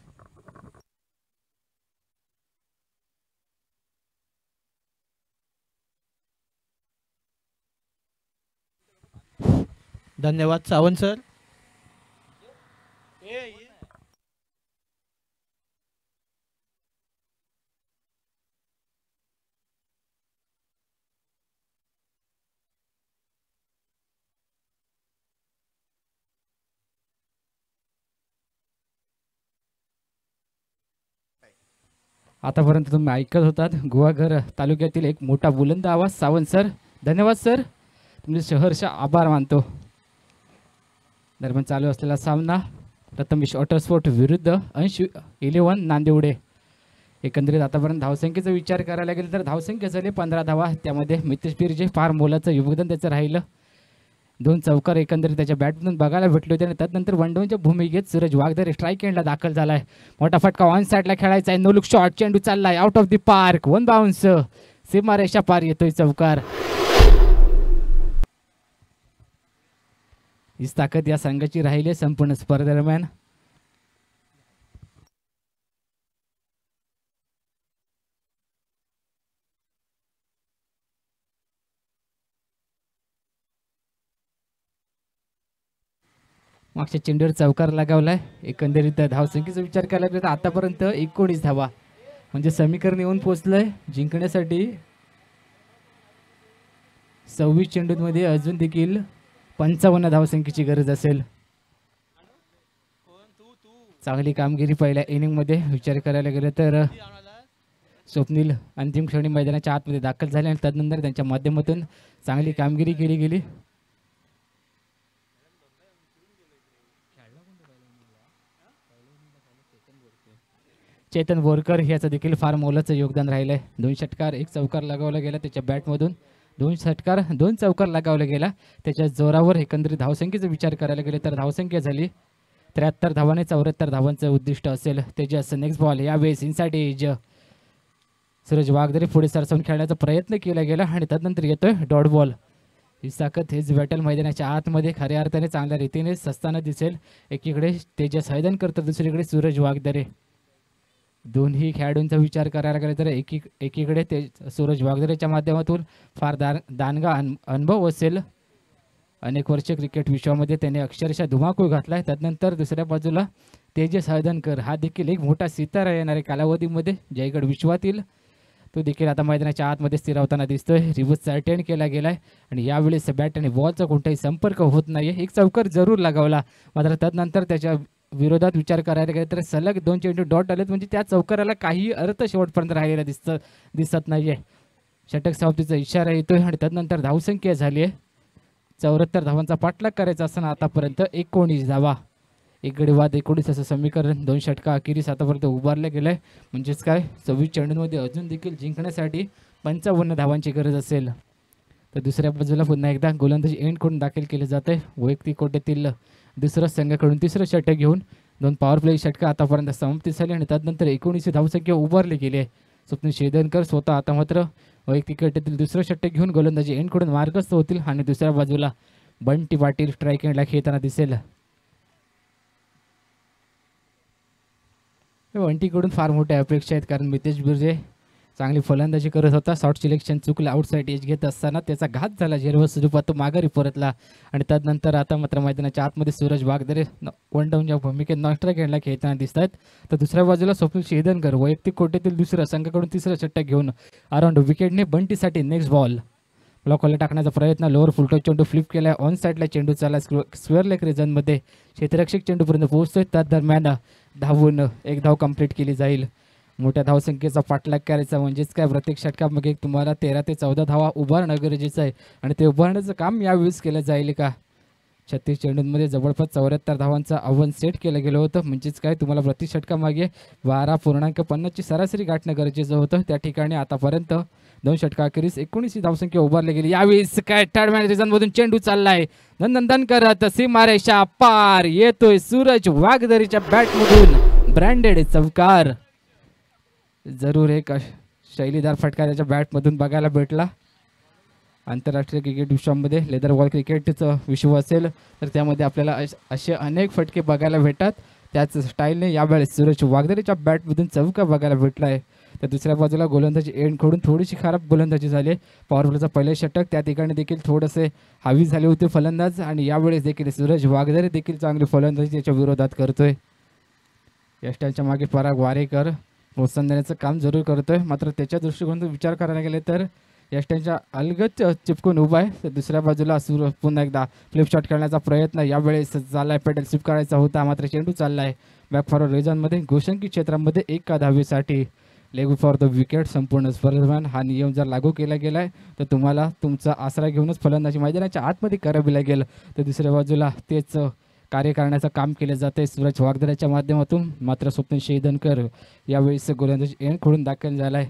धन्यवाद सावंत सर. आतापर्यंत तुम्ही ऐकत होतात गुहागर तालुक्यातील एक मोठा बुलंद आवाज सावंत सर. धन्यवाद सर, तुमचे सहर्ष आभार मानतो. दरम्यान चालू असलेला सामना प्रथमेश ऑटोस्पोर्ट विरुद्ध अंश 11 नांदिवडे. एकंदरीत आतापर्यंत धावसंख्येचा विचार करायला गेला तर धावसंख्या झाली 15 धावा. त्यामध्ये मितेश बिर्जे फार मोलाचं योगदान त्याचं राहिलं. 2 चौकार एकंदरीत त्याच्या बॅटमधून बघायला भेटले होते आणि त्यानंतर वनडाऊनच्या भूमिकेत सूरज वाघदरे स्ट्राईक एंडला दाखल झालाय. मोठा फटका ऑन साईडला खेळायचा आहे. No look shot. चेंडू चाललाय out of the park. One bounce. सीमारेषा पार येतोय चौकार. हीच ताकद या संघाची राहिली संपूर्ण स्पर्धेदरम्यान. मागच्या चेंडूवर चौकार लगावलाय. एकंदरीत धावसंख्येचा विचार केला तर आतापर्यंत 19 धावा म्हणजे समीकरण येऊन पोहोचलंय जिंकण्यासाठी. 26 चेंडूंमध्ये अजून देखील 55 धावसंख्येची गरज असेल. चांगली कामगिरी पहिल्या इनिंगमध्ये विचार करायला गेलं तर स्वप्नील अंतिम क्षणी मैदानाच्या आतमध्ये दाखल झाले आणि तदनंतर त्यांच्या माध्यमातून चांगली कामगिरी केली गेली. चेतन बोरकर याचं देखील फार मोलाचं योगदान राहिलं आहे. 2 षटकार 1 चौकार लगावला गेला त्याच्या बॅटमधून. 2 षटकार 2 चौकार लगावला गेला त्याच्या जोरावर. एकंदरीत धावसंख्येचा विचार करायला गेले तर धावसंख्या झाली 73 धावाने 74 धावांचं उद्दिष्ट असेल. तेजस नेक्स्ट बॉल यावेळेस इनसाइड एज. सूरज वाघदरे पुढे सरसावून खेळण्याचा प्रयत्न केला गेला आणि त्यानंतर येतोय डॉट बॉल. ही ताकद हेच बॅटल मैदानाच्या आतमध्ये खऱ्या अर्थाने चांगल्या रीतीने सस्ताना दिसेल. एकीकडे तेजस हळदणकर तर दुसरीकडे सूरज वाघदरे. दोन्ही खेळाडूंचा विचार करायला गेला तर एकीकडे ते सूरज वाघदरेच्या माध्यमातून फार दानगा अनुभव असेल. अनेक वर्ष क्रिकेट विश्वामध्ये त्याने अक्षरशः धुमाकूळ घातलाय. त्यानंतर दुसऱ्या बाजूला तेजस हळदणकर हा देखील एक मोठा सितारा येणाऱ्या कालावधीमध्ये जयगड विश्वातील तो देखील आता मैदानाच्या आतमध्ये स्थिरावताना दिसतोय. रिव्हर्सचा अटेंड केला गेलाय आणि यावेळेस बॅट आणि बॉलचा कोणताही संपर्क होत नाहीये. एक चौकार जरूर लगावला, मात्र त्यानंतर त्याच्या विरोधात विचार करायला गेला तर सलग 2 चेंडू डॉट आलेत, म्हणजे त्या चौकाराला काही अर्थ शेवटपर्यंत राहिलेला दिसत नाहीये. षटक समाप्तीचा इशारा येतोय आणि त्यानंतर धावसंख्या झाली आहे 74 धावांचा पाठलाग करायचा असताना आतापर्यंत 19 धावा. एक गडी बाद 19 असं समीकरण 2 षटका अखेरीस आतापर्यंत उभारले गेलंय. म्हणजेच काय 26 चेंडूंमध्ये अजून देखील जिंकण्यासाठी 55 धावांची गरज असेल. तर दुसऱ्या बाजूला पुन्हा एकदा गोलंदाजी एंड करून दाखल केले जाते. वैयक्तिक कोट्यातील दुसरं संघाकडून तिसरं षटक घेऊन 2 पॉवर प्ले षटकं आतापर्यंत समाप्ती झाली आणि त्यानंतर 19 धावसंख्या उभारली गेली आहे. स्वप्नील शेदनकर स्वतः आता मात्र वैयक्तिक कोट्यातील दुसरं षटक घेऊन गोलंदाजी एंड करून मार्गस्थ होतील आणि दुसऱ्या बाजूला बंटी पाटील स्ट्राईक एंडला खेळताना दिसेल. बंटीकडून फार मोठ्या अपेक्षा आहेत, कारण मितेश बिर्जे चांगली फलंदाजी करत होता. शॉर्ट सिलेक्शन चुकलं, आउटसाईड एज घेत असताना त्याचा घात झाला. झेरव स्वरूपात तो माघारी परतला आणि त्यानंतर आता मात्र मैदानाच्या आतमध्ये सूरज वागदरे वन डाऊनच्या भूमिकेत नॉन स्ट्राईक एंडला खेळताना दिसत आहेत. तर दुसऱ्या बाजूला स्वप्नील शेदनकर वैयक्तिक कोट्यातील दुसरं संघाकडून तिसरं षटक घेऊन अराउंड विकेटने बंटीसाठी नेक्स्ट बॉल ब्लॉकला टाकण्याचा प्रयत्न. लोअर फुलटॉस चेंडू फ्लिप केला, ऑन साईडला चेंडू चालला स्क्वेअर लेग रिजनमध्ये क्षेत्ररक्षक चेंडूपर्यंत पोहोचतोय. त्या दरम्यान धावून एक धाव कंप्लीट केली जाईल. मोठ्या धावसंख्येचा पाठलाग करायचा म्हणजेच काय प्रत्येक षटकामध्ये तुम्हाला 13 ते 14 धावा उभारणं गरजेचं आहे आणि ते उभारण्याचं काम यावेळेस केलं जाईल का. 36 चेंडूंमध्ये जवळपास 74 धावांचं आव्हान सेट केलं गेलं होतं. म्हणजेच काय तुम्हाला प्रति षटकामागे 12.50 ची सरासरी गाठणं गरजेचं होतं. त्या ठिकाणी आतापर्यंत 2 षटकाखेरीस 19 धावसंख्या उभारली गेली. यावेळेस काय थर्ड मॅन रिझनमधून चेंडू चाललाय, नंदन करत सीमारेषा पार येतोय. सूरज वाघदरीच्या बॅटमधून ब्रँडेड चौकार. जरूर एक शैलीदार फटका त्याच्या बॅटमधून बघायला भेटला. आंतरराष्ट्रीय क्रिकेट विश्वामध्ये लेदर बॉल क्रिकेटचं विश्व असेल तर त्यामध्ये आपल्याला असे अनेक फटके बघायला भेटतात. त्याच स्टाईलने यावेळेस सूरज वाघदरीच्या बॅटमधून चौका बघायला भेटला आहे. तर दुसऱ्या बाजूला गोलंदाजी एंड कडून थोडीशी खराब गोलंदाजी झाली. पॉवर प्लेचं पहिले षटक त्या ठिकाणी देखील थोडेसे हावी झाले होते फलंदाज आणि यावेळेस देखील सूरज वाघदरी देखील चांगली फलंदाजी त्याच्या विरोधात करतोय. यष्ट्यांच्या मागे पराग वारेकर प्रोत्साहन देण्याचं काम जरूर करतोय, मात्र त्याच्या दृष्टिकोनातून विचार करायला गेले तर यष्ट्यांच्या अलगद चिपकून उभा आहे. तर दुसऱ्या बाजूला सूरज पुन्हा एकदा फ्लिप शॉट करण्याचा प्रयत्न यावेळेस चाललाय. पेडल स्वीप करायचा होता, मात्र चेंडू चाललाय बॅक फॉरवर्ड रिजनमध्ये घोषंकी क्षेत्रामध्ये 1 धावेसाठी लेग फॉर द विकेट. संपूर्ण स्पर्धेदरम्यान हा नियम जर लागू केला गेलाय तर तुम्हाला तुमचा आसरा घेऊनच फलंदाजी मैदानाच्या आतमध्ये करावी लागेल. तर दुसऱ्या बाजूला तेच कार्य करण्याचं काम केलं जाते सूरज वाघदऱ्याच्या माध्यमातून. मात्र स्वप्नील शेदनकर यावेळेस गोलंदाजी एंड खोडून दाखल झालाय.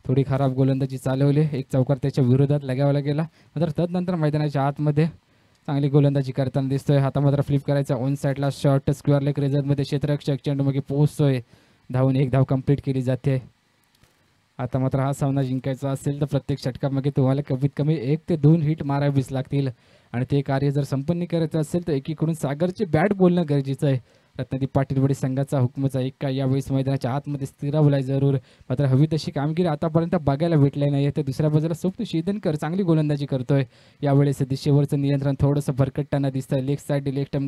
थोडी खराब गोलंदाजी चालवली, एक चौकार त्याच्या विरोधात लगावला गेला. मात्र त्यानंतर मैदानाच्या आतमध्ये चांगली गोलंदाजी करताना दिसतोय. आता मात्र फ्लिप करायचा ऑन साईडला शॉर्ट स्क्वेअर लेग रिझनमध्ये क्षेत्ररक्षक चेंडूमध्ये पोहोचतोय. धावून 1 धाव कंप्लीट केली जाते. आता मात्र हा सामना जिंकायचा असेल तर प्रत्येक षटकामागे तुम्हाला कमीत कमी 1 ते 2 हिट मारावीच लागतील आणि ते कार्य जर संपन्न करायचं असेल तर एकीकडून सागरचे बॅट बोलणं गरजेचं आहे. रत्नदीप पाटीलवाडी संघाचा हुकमाचा एक्का यावेळेस मैदानाच्या आतमध्ये स्थिरावलाय जरूर, मात्र हवी तशी कामगिरी आतापर्यंत बघायला भेटली नाही. तर दुसऱ्या बाजूला स्वप्नील शेदनकर चांगली गोलंदाजी करतोय. यावेळेस दिशेवरचं नियंत्रण थोडंसं भरकटताना दिसतंय. लेग साईड लेग टर्म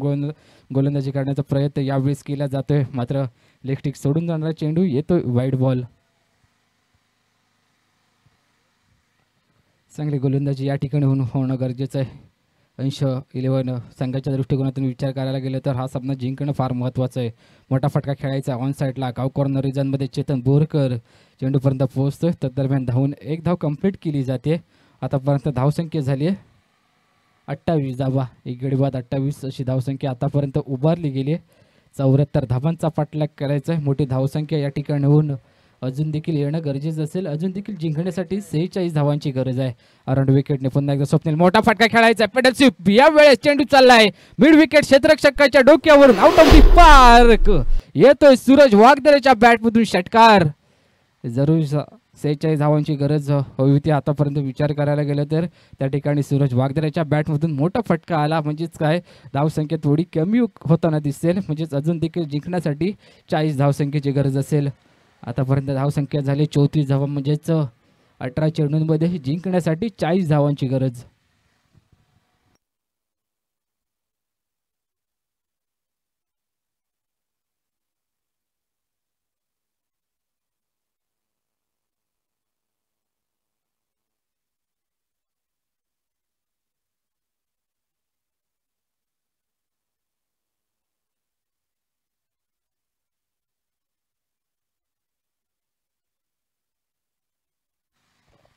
गोलंदाजी करण्याचा प्रयत्न यावेळेस केला जातोय, मात्र लेग स्टिक सोडून जाणारा चेंडू येतोय वाईड बॉल. चांगली गोलंदाजी या ठिकाणी होणं गरजेचं आहे. 11 संघाच्या दृष्टिकोनातून विचार करायला गेलं तर हा सामना जिंकणं फार महत्त्वाचं आहे. मोठा फटका खेळायचा ऑन साईडला गाव कॉर्नर रिजनमध्ये चेतन बोरकर चेंडूपर्यंत पोहोचतोय. तर दरम्यान धावून 1 धाव कंप्लीट केली जाते. आतापर्यंत धावसंख्या झाली आहे 28 धावा. एक गडी बाद 28 अशी धावसंख्या आतापर्यंत उभारली गेली आहे. 74 धावांचा पाठलाग करायचा आहे. मोठी धावसंख्या या ठिकाणी होऊन अजून देखील येणं गरजेचं असेल. अजून देखील जिंकण्यासाठी 46 धावांची गरज आहे. अराउंड विकेटने पुन्हा एकदा स्वप्नील मोठा फटका खेळायचा पेडल स्वीप. यावेळेस चेंडू चाललाय मिड विकेट क्षेत्ररक्षकाच्या डोक्यावरून आउट ऑफ दी पार्क. येतोय सूरज वाघदरेच्या बॅटमधून षटकार. जरूर 46 धावांची गरज हवी होती. आतापर्यंत विचार करायला गेलं तर त्या ठिकाणी सूरज वाघदरेच्या बॅटमधून मोठा फटका आला. म्हणजेच काय धावसंख्या थोडी कमी होताना दिसेल. म्हणजेच अजून देखील जिंकण्यासाठी 40 धावसंख्येची गरज असेल. आतापर्यंत धावसंख्या झाली 34 धावा. म्हणजेच 18 चेंडूंमध्ये जिंकण्यासाठी 40 धावांची गरज.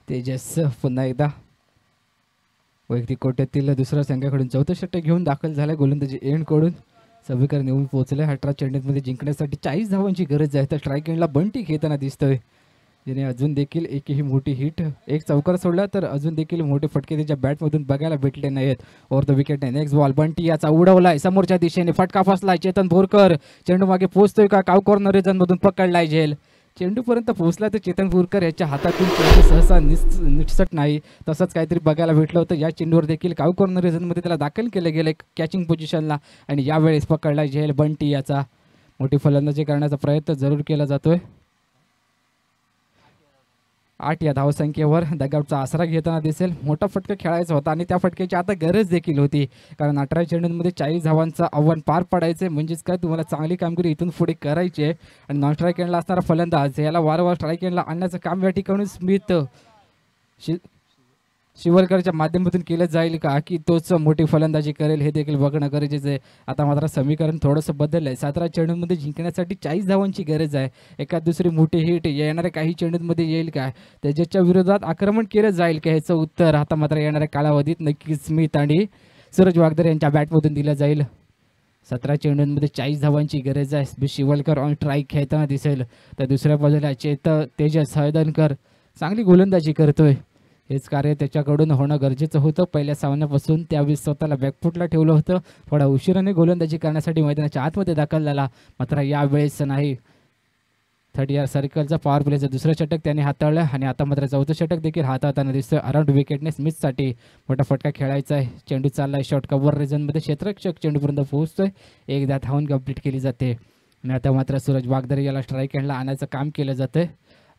तेजस पुन्हा एकदा वैयक्तिक कोट्यातील दुसऱ्या संघाकडून चौथं षटक घेऊन दाखल झालाय गोलंदाजी एंडकडून. समीकरण येऊन पोहोचले. 18 चेंडूमध्ये जिंकण्यासाठी 40 धावांची गरज आहे. तर स्ट्राईक एंडला बंटी घेताना दिसतोय, ज्याने अजून देखील एकही मोठी हिट, एक चौकार सोडला तर अजून देखील मोठे फटके त्याच्या बॅटमधून बघायला भेटले नाहीत. Over the wicket next ball Bunty याचा उडवलाय समोरच्या दिशेने, फटका फसलाय. चेतन बोरकर चेंडू मागे पोहोचतोय का, काव कॉर्नर मधून पकडलाय झेल. चेंडूपर्यंत पोहोचला तर चेतन बोरकर याच्या हातातून चेंडू सहसा निसट नाही. तसंच काहीतरी बघायला भेटलं होतं. या चेंडूवर देखील काव कॉर्नर मध्ये त्याला दाखल केलं गेलं कॅचिंग पोझिशनला आणि यावेळेस पकडलाय झेल बंटी याचा. मोठी फलंदाजी करण्याचा प्रयत्न जरूर केला जातोय. 8 या धावसंख्येवर दगावचा आसरा घेताना दिसेल. मोठा फटका खेळायचा होता आणि त्या फटक्याची आता गरज देखील होती, कारण 18 चेंडूंमध्ये 40 धावांचं आव्हान पार पाडायचं म्हणजेच काय तुम्हाला चांगली कामगिरी इथून पुढे करायची आहे. आणि नॉन स्ट्राईक एंडला असणारा फलंदाज याला वारंवार स्ट्राईक एंडला आणण्याचं काम या ठिकाणी स्मिथ शिवलकरच्या माध्यमातून केलं जाईल का, की तोच मोठी फलंदाजी करेल हे देखील बघणं गरजेचं आहे. आता मात्र समीकरण थोडंसं बदललं आहे. 17 चेंडूंमध्ये जिंकण्यासाठी 40 धावांची गरज आहे. एखाद दुसरी मोठी हिट येणाऱ्या काही चेंडूंमध्ये येईल का, त्याच्या विरोधात आक्रमण केलं जाईल का, ह्याचं उत्तर आता मात्र येणाऱ्या कालावधीत नक्कीच स्मिथ आणि सूरज वागदरे यांच्या बॅटमधून दिलं जाईल. 17 चेंडूंमध्ये 40 धावांची गरज आहे. शिवलकर ऑन स्ट्राईक खेळताना दिसेल. तर दुसऱ्या बाजूला तेजस हळदणकर चांगली गोलंदाजी करतोय. हेच कार्य त्याच्याकडून होणं गरजेचं होतं पहिल्या सामन्यापासून. त्यावेळी स्वतःला बॅकफुटला ठेवलं होतं. थोडा उशिराने गोलंदाजी करण्यासाठी मैदानाच्या आतमध्ये दाखल झाला, मात्र यावेळेस नाही. 30 सर्कलचा पॉवर प्लेचं दुसरं षटक त्याने हाताळलं आणि आता मात्र चौथं षटक देखील हाताळताना दिसतोय. अराउंड विकेटने स्मिथसाठी मोठा फटका खेळायचा आहे. चेंडू चाललाय शॉर्ट कव्हर रिजनमध्ये, क्षेत्ररक्षक चेंडूपर्यंत पोहोचतोय. एकदा धावून कंप्लीट केली जाते आणि आता मात्र सूरज वागदरे याला स्ट्राईक एंडला आणायचं काम केलं जातं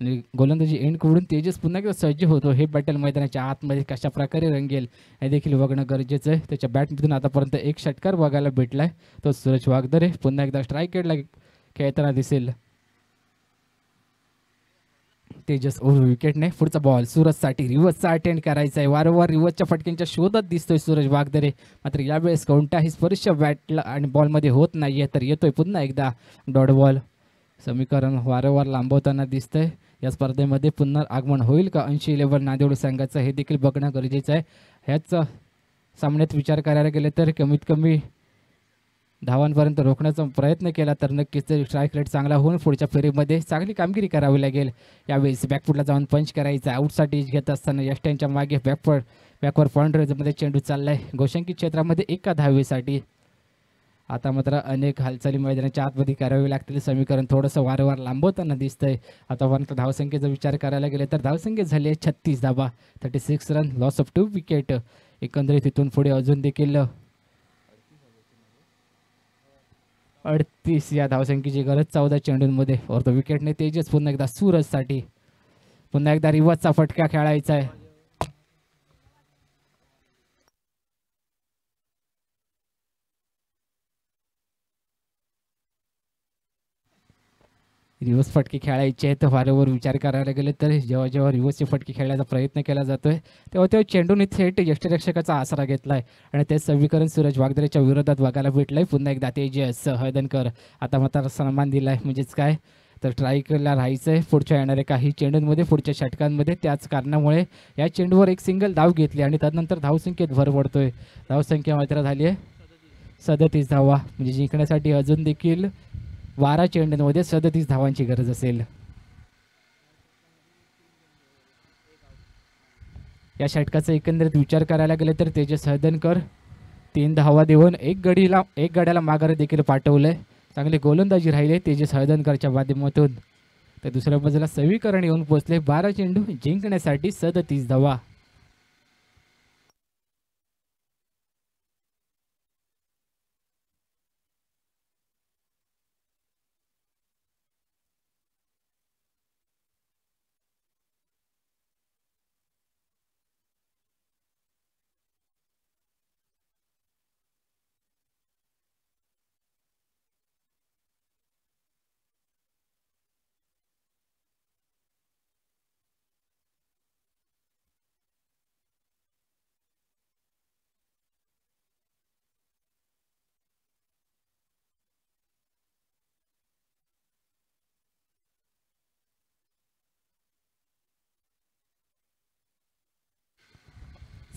आणि गोलंदाजी एंडकडून तेजस पुन्हा एकदा सज्ज होतो. हे बॅटल मैदानाच्या आतमध्ये कशा प्रकारे रंगेल हे देखील बघणं गरजेचं आहे. त्याच्या बॅटमधून आतापर्यंत एक षटकार बघायला भेटलाय, तो सूरज वागदरे पुन्हा एकदा स्ट्राईक एंडला खेळताना दिसेल. तेजस ओव्हर विकेटने पुढचा बॉल सूरजसाठी रिव्हर्सचा अटेंड करायचा आहे. वारंवार रिव्हर्सच्या फटक्यांच्या शोधात दिसतोय सूरज वागदरे, मात्र यावेळेस कोणताही स्पर्श बॅटला आणि बॉलमध्ये होत नाहीये. तर येतोय पुन्हा एकदा डॉट बॉल. समीकरण वारंवार लांबवताना दिसतंय. या स्पर्धेमध्ये पुन्हा आगमन होईल का 80 लेव्हल नांदेड संघाचं हे देखील बघणं गरजेचं आहे. ह्याच सामन्यात विचार करायला गेले तर कमीत कमी धावांपर्यंत रोखण्याचा प्रयत्न केला तर नक्कीच स्ट्राईक रेट चांगला होऊन पुढच्या फेरीमध्ये चांगली कामगिरी करावी लागेल. यावेळेस बॅकफुटला जाऊन पंच करायचा. आउटसाठी घेत असताना यष्ट्यांच्या मागे बॅकवर पॉइंट रेजमध्ये चेंडू चाललाय गोशंकी क्षेत्रामध्ये एका धावेसाठी. आता मात्र अनेक हालचाली मैदानाच्या आतमध्ये करावी लागतील. समीकरण थोडंसं वारंवार लांबवताना दिसतंय. आतापर्यंत धावसंख्येचा विचार करायला गेले तर धावसंख्या झाली आहे 36 धावा, 36 रन, लॉस ऑफ 2 विकेट. एकंदरीत तिथून पुढे अजून देखील 38 या धावसंख्येची गरज 14 चेंडूंमध्ये. और विकेटने तेजस पुन्हा एकदा सूरजसाठी पुन्हा एकदा रिव्हर्सचा फटका खेळायचा आहे. रिव्हर्स फटके खेळायचे आहेत. वारंवार विचार करायला गेले तर जेव्हा जेव्हा रिव्हर्सचे फटके खेळण्याचा प्रयत्न केला जातोय तेव्हा चेंडूने थेट यष्टिरक्षकाचा आसरा घेतलाय आणि ते समीकरण सूरज वागदरेच्या विरोधात बघायला भेटलंय. पुन्हा एकदा तेजस हळदणकर आता मात्र सन्मान दिलाय. म्हणजेच काय तर स्ट्राईकला राहायचंय पुढच्या येणाऱ्या काही चेंडूंमध्ये, पुढच्या षटकांमध्ये. त्याच कारणामुळे या चेंडूवर एक सिंगल धाव घेतली आणि त्यानंतर धावसंख्येत भर पडतोय. धावसंख्या मात्र झाली आहे 37 धावा, म्हणजे जिंकण्यासाठी अजून देखील 12 चेंडूंमध्ये 37 धावांची गरज असेल. या षटकाचा एकंदरीत विचार करायला गेले तर तेजस हळदणकर 3 धावा देऊन एक गड्याला माघारी देखील पाठवलंय. चांगले गोलंदाजी राहिले तेजस हळदणकरच्या माध्यमातून. तर दुसऱ्या बाजूला समीकरण येऊन पोहोचले 12 चेंडू जिंकण्यासाठी 37 धावा.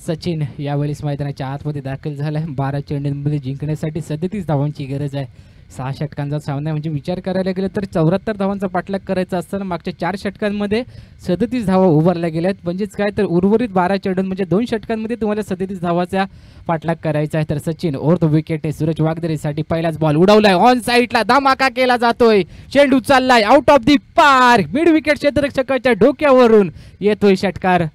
सचिन यावेळेस मैदानाच्या आतमध्ये दाखल झालाय. 12 चेंडूंमध्ये जिंकण्यासाठी 37 धावांची गरज आहे. 6 षटकांचा सामना म्हणजे विचार करायला गेलं तर 74 धावांचा पाठलाग करायचा असताना मागच्या 4 षटकांमध्ये 37 धावा उभारल्या गेल्यात. म्हणजेच काय तर उर्वरित 12 चेंडूं म्हणजे 2 षटकांमध्ये तुम्हाला 37 धावाचा पाठलाग करायचा आहे. तर सचिन ओव्हर द विकेट आहे. सूरज वागदरेसाठी पहिलाच बॉल उडवलाय, ऑन साईडला धमाका केला जातोय, चेंडू चाललाय out of the park, mid wicket क्षेत्ररक्षकाच्या डोक्यावरून येतोय षटकार.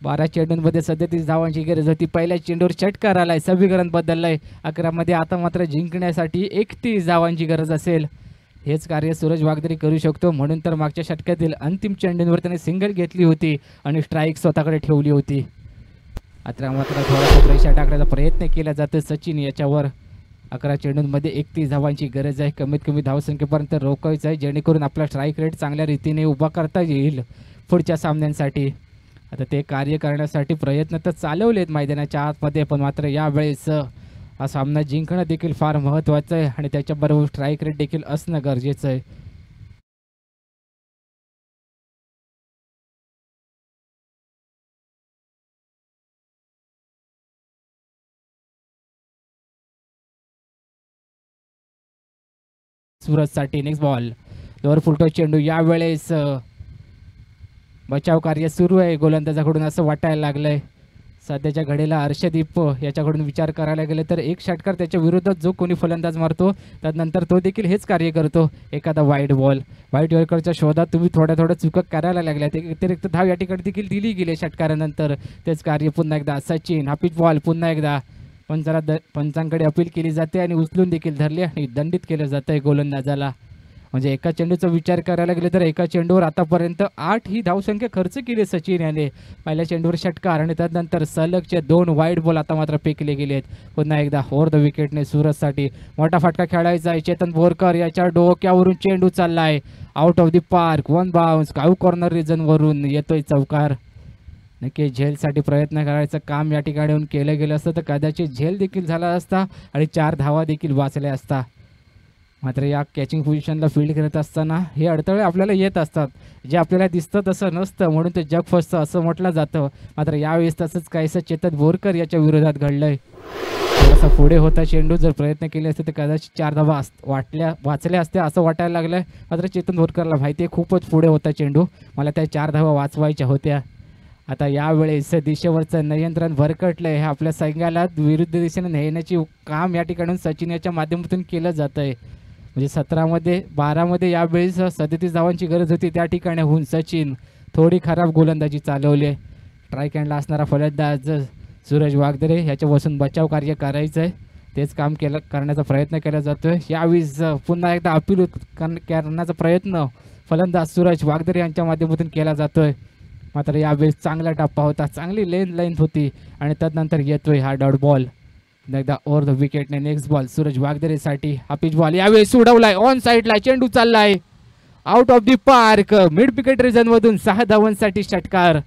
12 चेंडूंमध्ये 37 धावांची गरज होती. पहिल्या चेंडूवर षटकार आलाय, समीकरण बदललंय. 11 मध्ये आता मात्र जिंकण्यासाठी 31 धावांची गरज असेल. हेच कार्य सूरज वागदरे करू शकतो. म्हणून तर मागच्या षटकातील अंतिम चेंडूंवर त्याने सिंगल घेतली होती आणि स्ट्राईक स्वतःकडे ठेवली होती. आता मात्र थोडासा प्रेशर टाकण्याचा प्रयत्न केला जातो सचिन याच्यावर. 11 चेंडूंमध्ये 31 धावांची गरज आहे. कमीत कमी धावसंख्येपर्यंत रोखायचं आहे जेणेकरून आपला स्ट्राईक रेट चांगल्या रीतीने उभा करता येईल पुढच्या सामन्यांसाठी. आता ते कार्य करण्यासाठी प्रयत्न तर चालवलेत मैदानाच्या आतमध्ये, पण मात्र यावेळेस हा सामना जिंकणं देखील फार महत्त्वाचं आहे आणि त्याच्याबरोबर स्ट्राईक रेट देखील असणं गरजेचं आहे. सूरजसाठी नेक्स्ट बॉल, लोअर फुलटो चेंडू. यावेळेस बचाव कार्य सुरू आहे गोलंदाजाकडून असं वाटायला लागलंय. सध्याच्या घडीला हर्षदीप याच्याकडून विचार करायला गेले तर एक षटकार त्याच्या विरोधात जो कोणी फलंदाज मारतो त्यानंतर तो देखील हेच कार्य करतो. एखादा वाईड बॉल, वाईट यॉर्करच्या शोधात तुम्ही थोड्या चुका करायला लागल्या. ते अतिरिक्त धाव या ठिकाणी देखील दिली गेली षटकारानंतर. तेच कार्य पुन्हा एकदा सचिन, हा पिच बॉल पुन्हा एकदा पण जरा पंचांकडे अपील केली जाते आणि उचलून देखील धरले आणि दंडित केलं जातं आहे गोलंदाजाला. म्हणजे एका चेंडूचा विचार करायला गेले तर एका चेंडूवर आतापर्यंत 8 ही धावसंख्या खर्च केली सचिन याने. पहिल्या चेंडूवर षटकार आणि त्यानंतर सलगचे 2 वाईड बॉल आता मात्र फेकले गेलेत. पुन्हा एकदा ओव्हर द विकेटने सूरजसाठी मोठा फटका खेळायचा आहे. चेतन बोरकर याच्या डोक्यावरून चेंडू चाललाय out of the park, 1 bounce. Cow corner रिजनवरून येतोय चौकार. नक्की झेलसाठी प्रयत्न करायचं काम या ठिकाणी येऊन केलं गेलं असतं तर कदाचित झेल देखील झाला असता आणि 4 धावा देखील वाचल्या असता. मात्र या कॅचिंग पोझिशनला फील्ड करत असताना हे अडथळे आपल्याला येत असतात. जे आपल्याला दिसतं तसं नसतं म्हणून ते जग फसतं असं म्हटलं जातं. मात्र यावेळेस तसंच काहीसं चेतन बोरकर याच्या विरोधात घडलंय. थोडासा पुढे होता चेंडू, जर प्रयत्न केले असते तर कदाचित 4 धावा वाचल्या असत्या असं वाटायला लागलं. मात्र चेतन बोरकरला माहिती आहे खूपच पुढे होता चेंडू, मला त्या 4 धावा वाचवायच्या होत्या. आता यावेळेस दिशेवरचं नियंत्रण भरकटलं आहे. आपल्या संघाला विरुद्ध दिशेने नेण्याची काम या ठिकाणी सचिन याच्या माध्यमातून केलं जात आहे. म्हणजे 17 मध्ये 12 मध्ये यावेळेस 37 धावांची गरज होती, त्या ठिकाणी होऊन सचिन थोडी खराब गोलंदाजी चालवली आहे. स्ट्राईक हँडला असणारा फलंदाज सूरज वागदरे ह्याच्यापासून बचाव कार्य करायचं आहे, तेच काम करण्याचा प्रयत्न केला जातो आहे. यावेळेस पुन्हा एकदा अपील करण्याचा प्रयत्न फलंदाज सूरज वागदरे यांच्या माध्यमातून केला जातो आहे. मात्र यावेळेस चांगला टप्पा होता, चांगली लेंथ होती आणि त्यानंतर येतोय हा डॉट बॉल. एकदा ओव्हर द विकेटने नेक्स्ट बॉल सूरज वागदरेसाठी. हा पिच बॉल यावेळेस उडवलाय, ऑन साईडला चेंडू चाललाय out of the park, mid wicket region मधून 6 धावांसाठी षटकार.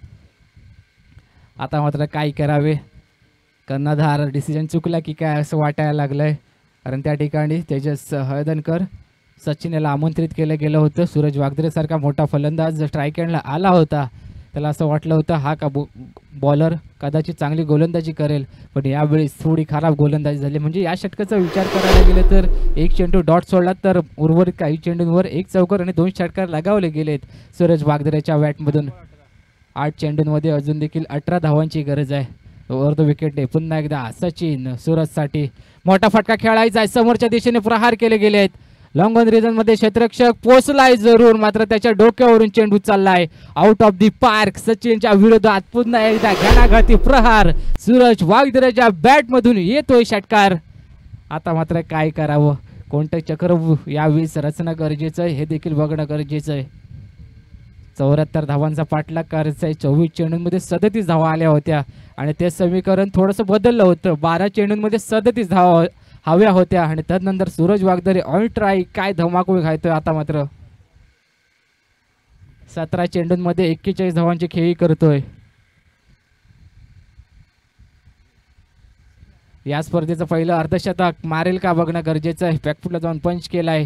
आता मात्र काय करावे, कर्णधार डिसिजन चुकला की काय असं वाटायला लागलंय. कारण त्या ठिकाणी तेजस हळदणकर सचिन याला आमंत्रित केलं गेलं होतं. सूरज वागदरे सारखा मोठा फलंदाज स्ट्राईक हँडला आला होता, त्याला असं वाटलं होतं हा का बॉलर कदाचित चांगली गोलंदाजी करेल, पण यावेळेस थोडी खराब गोलंदाजी झाली. म्हणजे या षटकाचा विचार करायला गेलं तर एक चेंडू डॉट सोडला तर उर्वरित काही चेंडूंवर 1 चौकार आणि 2 षटकार लगावले गेलेत सूरज वागदरेच्या बॅटमधून. 8 चेंडूंमध्ये अजून देखील 18 धावांची गरज आहे. ओव्हर द विकेट पुन्हा एकदा सचिन, सूरजसाठी मोठा फटका खेळायचा आहे. समोरच्या दिशेने प्रहार केले गेले आहेत. लॉंग ऑन रिजन मध्ये क्षेत्ररक्षक पोचलाय जरूर, मात्र त्याच्या डोक्यावरून चेंडू चाललाय आउट ऑफ दी पार्क. सचिनच्या विरोधात पुन्हा एकदा घणाघाती प्रहार सूरज वागदरेच्या बॅट मधून येतोय षटकार. आता मात्र काय करावं, कोणतं चक्र यावेळेस रचणं गरजेचं आहे हे देखील बघणं गरजेचं आहे. 74 धावांचा पाठलाग करायचा आहे. 24 चेंडूंमध्ये 37 धावा आल्या होत्या आणि ते समीकरण थोडंसं बदललं होतं. 12 चेंडूंमध्ये 37 धावा हव्या होत्या आणि त्यानंतर सूरज वागदरे ऑन ट्राय काय धमाकूळ घालतोय. आता मात्र 17 चेंडूंमध्ये 41 धावांची खेळी करतोय. या स्पर्धेचं पहिलं अर्धशतक मारेल का बघणं गरजेचं आहे. बॅकफुटला जाऊन पंच केलाय.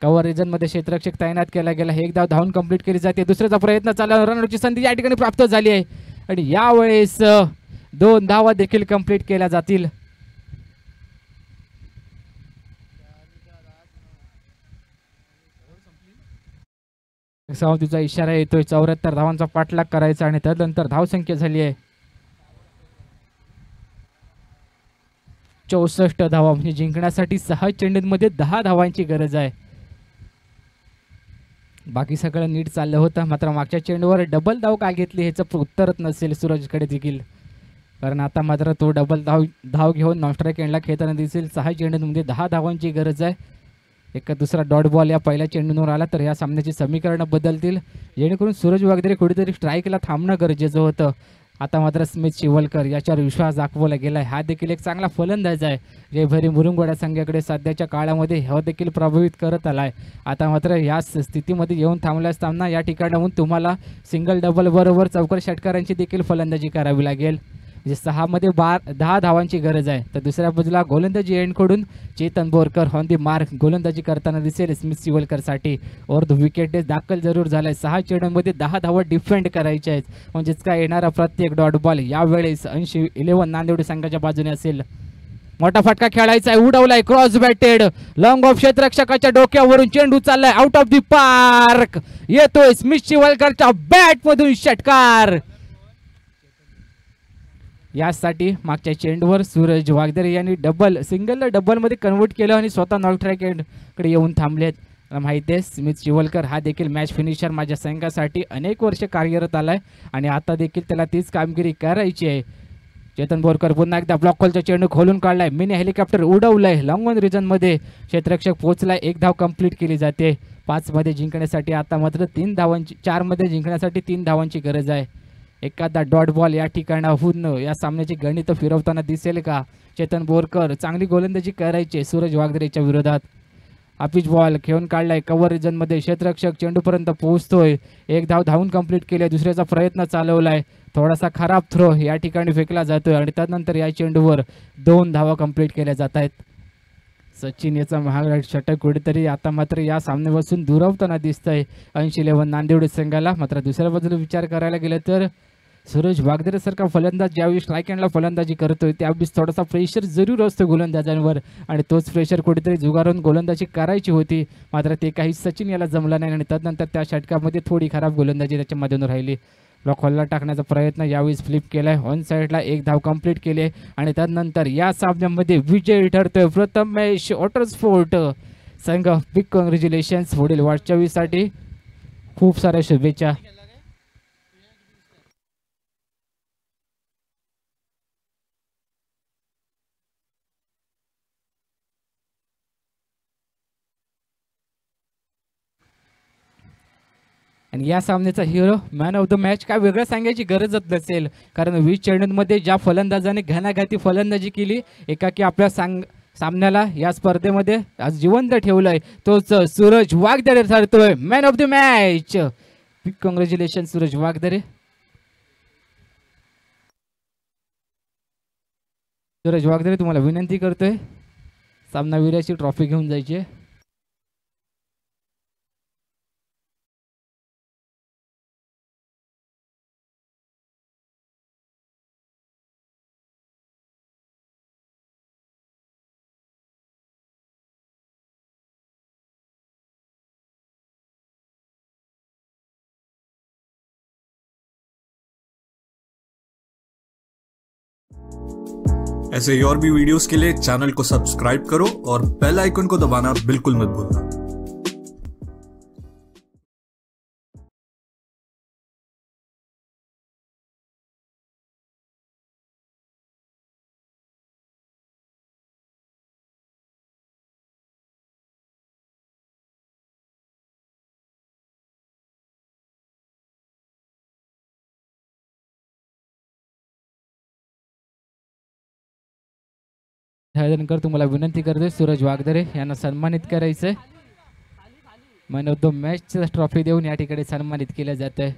कव्हर रिजन मध्ये क्षेत्ररक्षक तैनात केला गेला. एक धाव धावून कंप्लीट केली जाते. दुसऱ्याचा प्रयत्न चालला, रनआउटची संधी या ठिकाणी प्राप्त झाली आहे आणि यावेळेस 2 धावा देखील कंप्लीट केल्या जातील. समाप्तीचा इशारा येतोय. 74 धावांचा पाठलाग करायचा आणि त्यानंतर धावसंख्या झाली आहे 64 धावा. म्हणजे जिंकण्यासाठी 6 चेंडूंमध्ये 10 धावांची गरज आहे. बाकी सगळं नीट चाललं होतं, मात्र मागच्या चेंडूवर डबल धाव का घेतली ह्याचं उत्तरच नसेल सूरजकडे देखील, कारण आता मात्र तो डबल धाव घेऊन नॉनस्ट्राईक एंडला खेळताना दिसेल. 6 चेंडूंमध्ये 10 धावांची गरज आहे. एक दुसरा डॉट बॉल या पहिल्या चेंडूंवर आला तर या सामन्याची समीकरणं बदलतील, जेणेकरून सूरज वागदरे कुठेतरी स्ट्राईकला थांबणं गरजेचं होतं. आता मात्र स्मिथ शिवलकर याच्यावर विश्वास दाखवला गेलाय. हा देखील एक चांगला फलंदाज आहे, जयभरी मुरुंगवाडा संघाकडे सध्याच्या काळामध्ये हा देखील प्रभावित करत आलाय. आता मात्र या स्थितीमध्ये येऊन थांबला असताना या ठिकाणाहून तुम्हाला सिंगल डबल बरोबर चौकार षटकारांची देखील फलंदाजी करावी लागेल. म्हणजे 6 मध्ये 10 धावांची गरज आहे. तर दुसऱ्या बाजूला गोलंदाजी एंडकडून Chetan Borkar on the mark गोलंदाजी करताना दिसेल स्मिथ शिवलकरसाठी. ओव्हर द विकेट दाखल जरूर झालाय. 6 चेंडूंमध्ये 10 धावा डिफेंड करायच्या आहेत. म्हणजेच काय येणारा प्रत्येक डॉट बॉल यावेळेस 80-11 नांदेड संघाच्या बाजूने असेल. मोठा फटका खेळायचा आहे, उडवलाय क्रॉस बॅटेड लॉंग ऑफ क्षेत्ररक्षकाच्या डोक्यावरून चेंडू चाललाय आउट ऑफ दी पार्क. येतोय स्मिथ शिवलकरच्या बॅट मधून षटकार. यासाठी मागच्या चेंडूवर सूरज वागदरे यांनी सिंगलला डबलमध्ये कन्वर्ट केलं आणि स्वतः नॉट ट्रॅक एंडकडे येऊन थांबलेत. माहिती आहे स्मिथ शिवलकर हा देखील मॅच फिनिशर माझ्या संघासाठी अनेक वर्ष कार्यरत आलाय आणि आता देखील त्याला तीच कामगिरी करायची आहे. चेतन बोरकर पुन्हा एकदा ब्लॉक कॉलचा चेंडू खोलून काढलाय. मिनी हेलिकॉप्टर उडवलंय लॉंग ऑन रिजनमध्ये. क्षेत्ररक्षक पोहोचलाय. 1 धाव कंप्लीट केली जाते. 5 मध्ये जिंकण्यासाठी आता मात्र 3 धावांची 4 मध्ये जिंकण्यासाठी 3 धावांची गरज आहे. एखादा डॉट बॉल या ठिकाणाहून या सामन्याची गणित फिरवताना दिसेल का? चेतन बोरकर चांगली गोलंदाजी करायचे सूरज वागदरेच्या विरोधात. पिच बॉल खेळून काढलाय कव्हर रिजनमध्ये. क्षेत्ररक्षक चेंडूपर्यंत पोहोचतोय. 1 धाव धावून कंप्लीट केले. दुसऱ्याचा प्रयत्न चालवलाय. थोडासा खराब थ्रो या ठिकाणी फेकला जातोय आणि त्यानंतर या चेंडूवर 2 धावा कंप्लीट केल्या जात आहेत. सचिन याचा महाग षटक कुठेतरी आता मात्र या सामन्यापासून दुरावताना दिसतंय 80-11 नांदेड संघाला. मात्र दुसऱ्या बाजूला विचार करायला गेलं तर सूरज वागदरे सारखा फलंदाज ज्यावेळी स्ट्राईक एंडला फलंदाजी करतोय त्यावेळेस थोडासा प्रेशर जरूर असतो गोलंदाजांवर आणि तोच प्रेशर कुठेतरी जुगारून गोलंदाजी करायची होती. मात्र ते काही सचिन याला जमलं नाही आणि त्यानंतर त्या षटकामध्ये थोडी खराब गोलंदाजी त्याच्या मधून राहिली. ब्लॉक हॉलला टाकण्याचा प्रयत्न यावेळेस फ्लिप केलाय. ऑन साईडला 1 धाव कंप्लीट केले आणि त्यानंतर या सामन्यामध्ये विजयी ठरतोय प्रथमेश ऑटोस्पोर्ट संघ. Big congratulations. पुढील वाटचालीसाठी खूप साऱ्या शुभेच्छा. आणि या सामन्याचा hero man of the match काय वेगळं सांगायची गरजच नसेल, कारण 20 चेंडूंमध्ये ज्या फलंदाजाने घणाघाती फलंदाजी केली एकाकी आपल्या सामन्याला या स्पर्धेमध्ये आज जिवंत ठेवलंय तोच सूरज वागदरे ठरतोय man of the match. Big congratulation Suraj Wagdare. Suraj Wagdare तुम्हाला विनंती करतोय सामनावीराची ट्रॉफी घेऊन जायची आहे. ऐसे ही और भी वीडियोस के लिए चैनल को सब्सक्राइब करो और बेल आइकन को दबाना बिल्कुल मत भूलना. त्यानंतर तुम्हाला विनंती करतोय सूरज वागदरे यांना सन्मानित करायचंय. मॅन ऑफ द मॅचचा ट्रॉफी देऊन या ठिकाणी सन्मानित केलं जात आहे.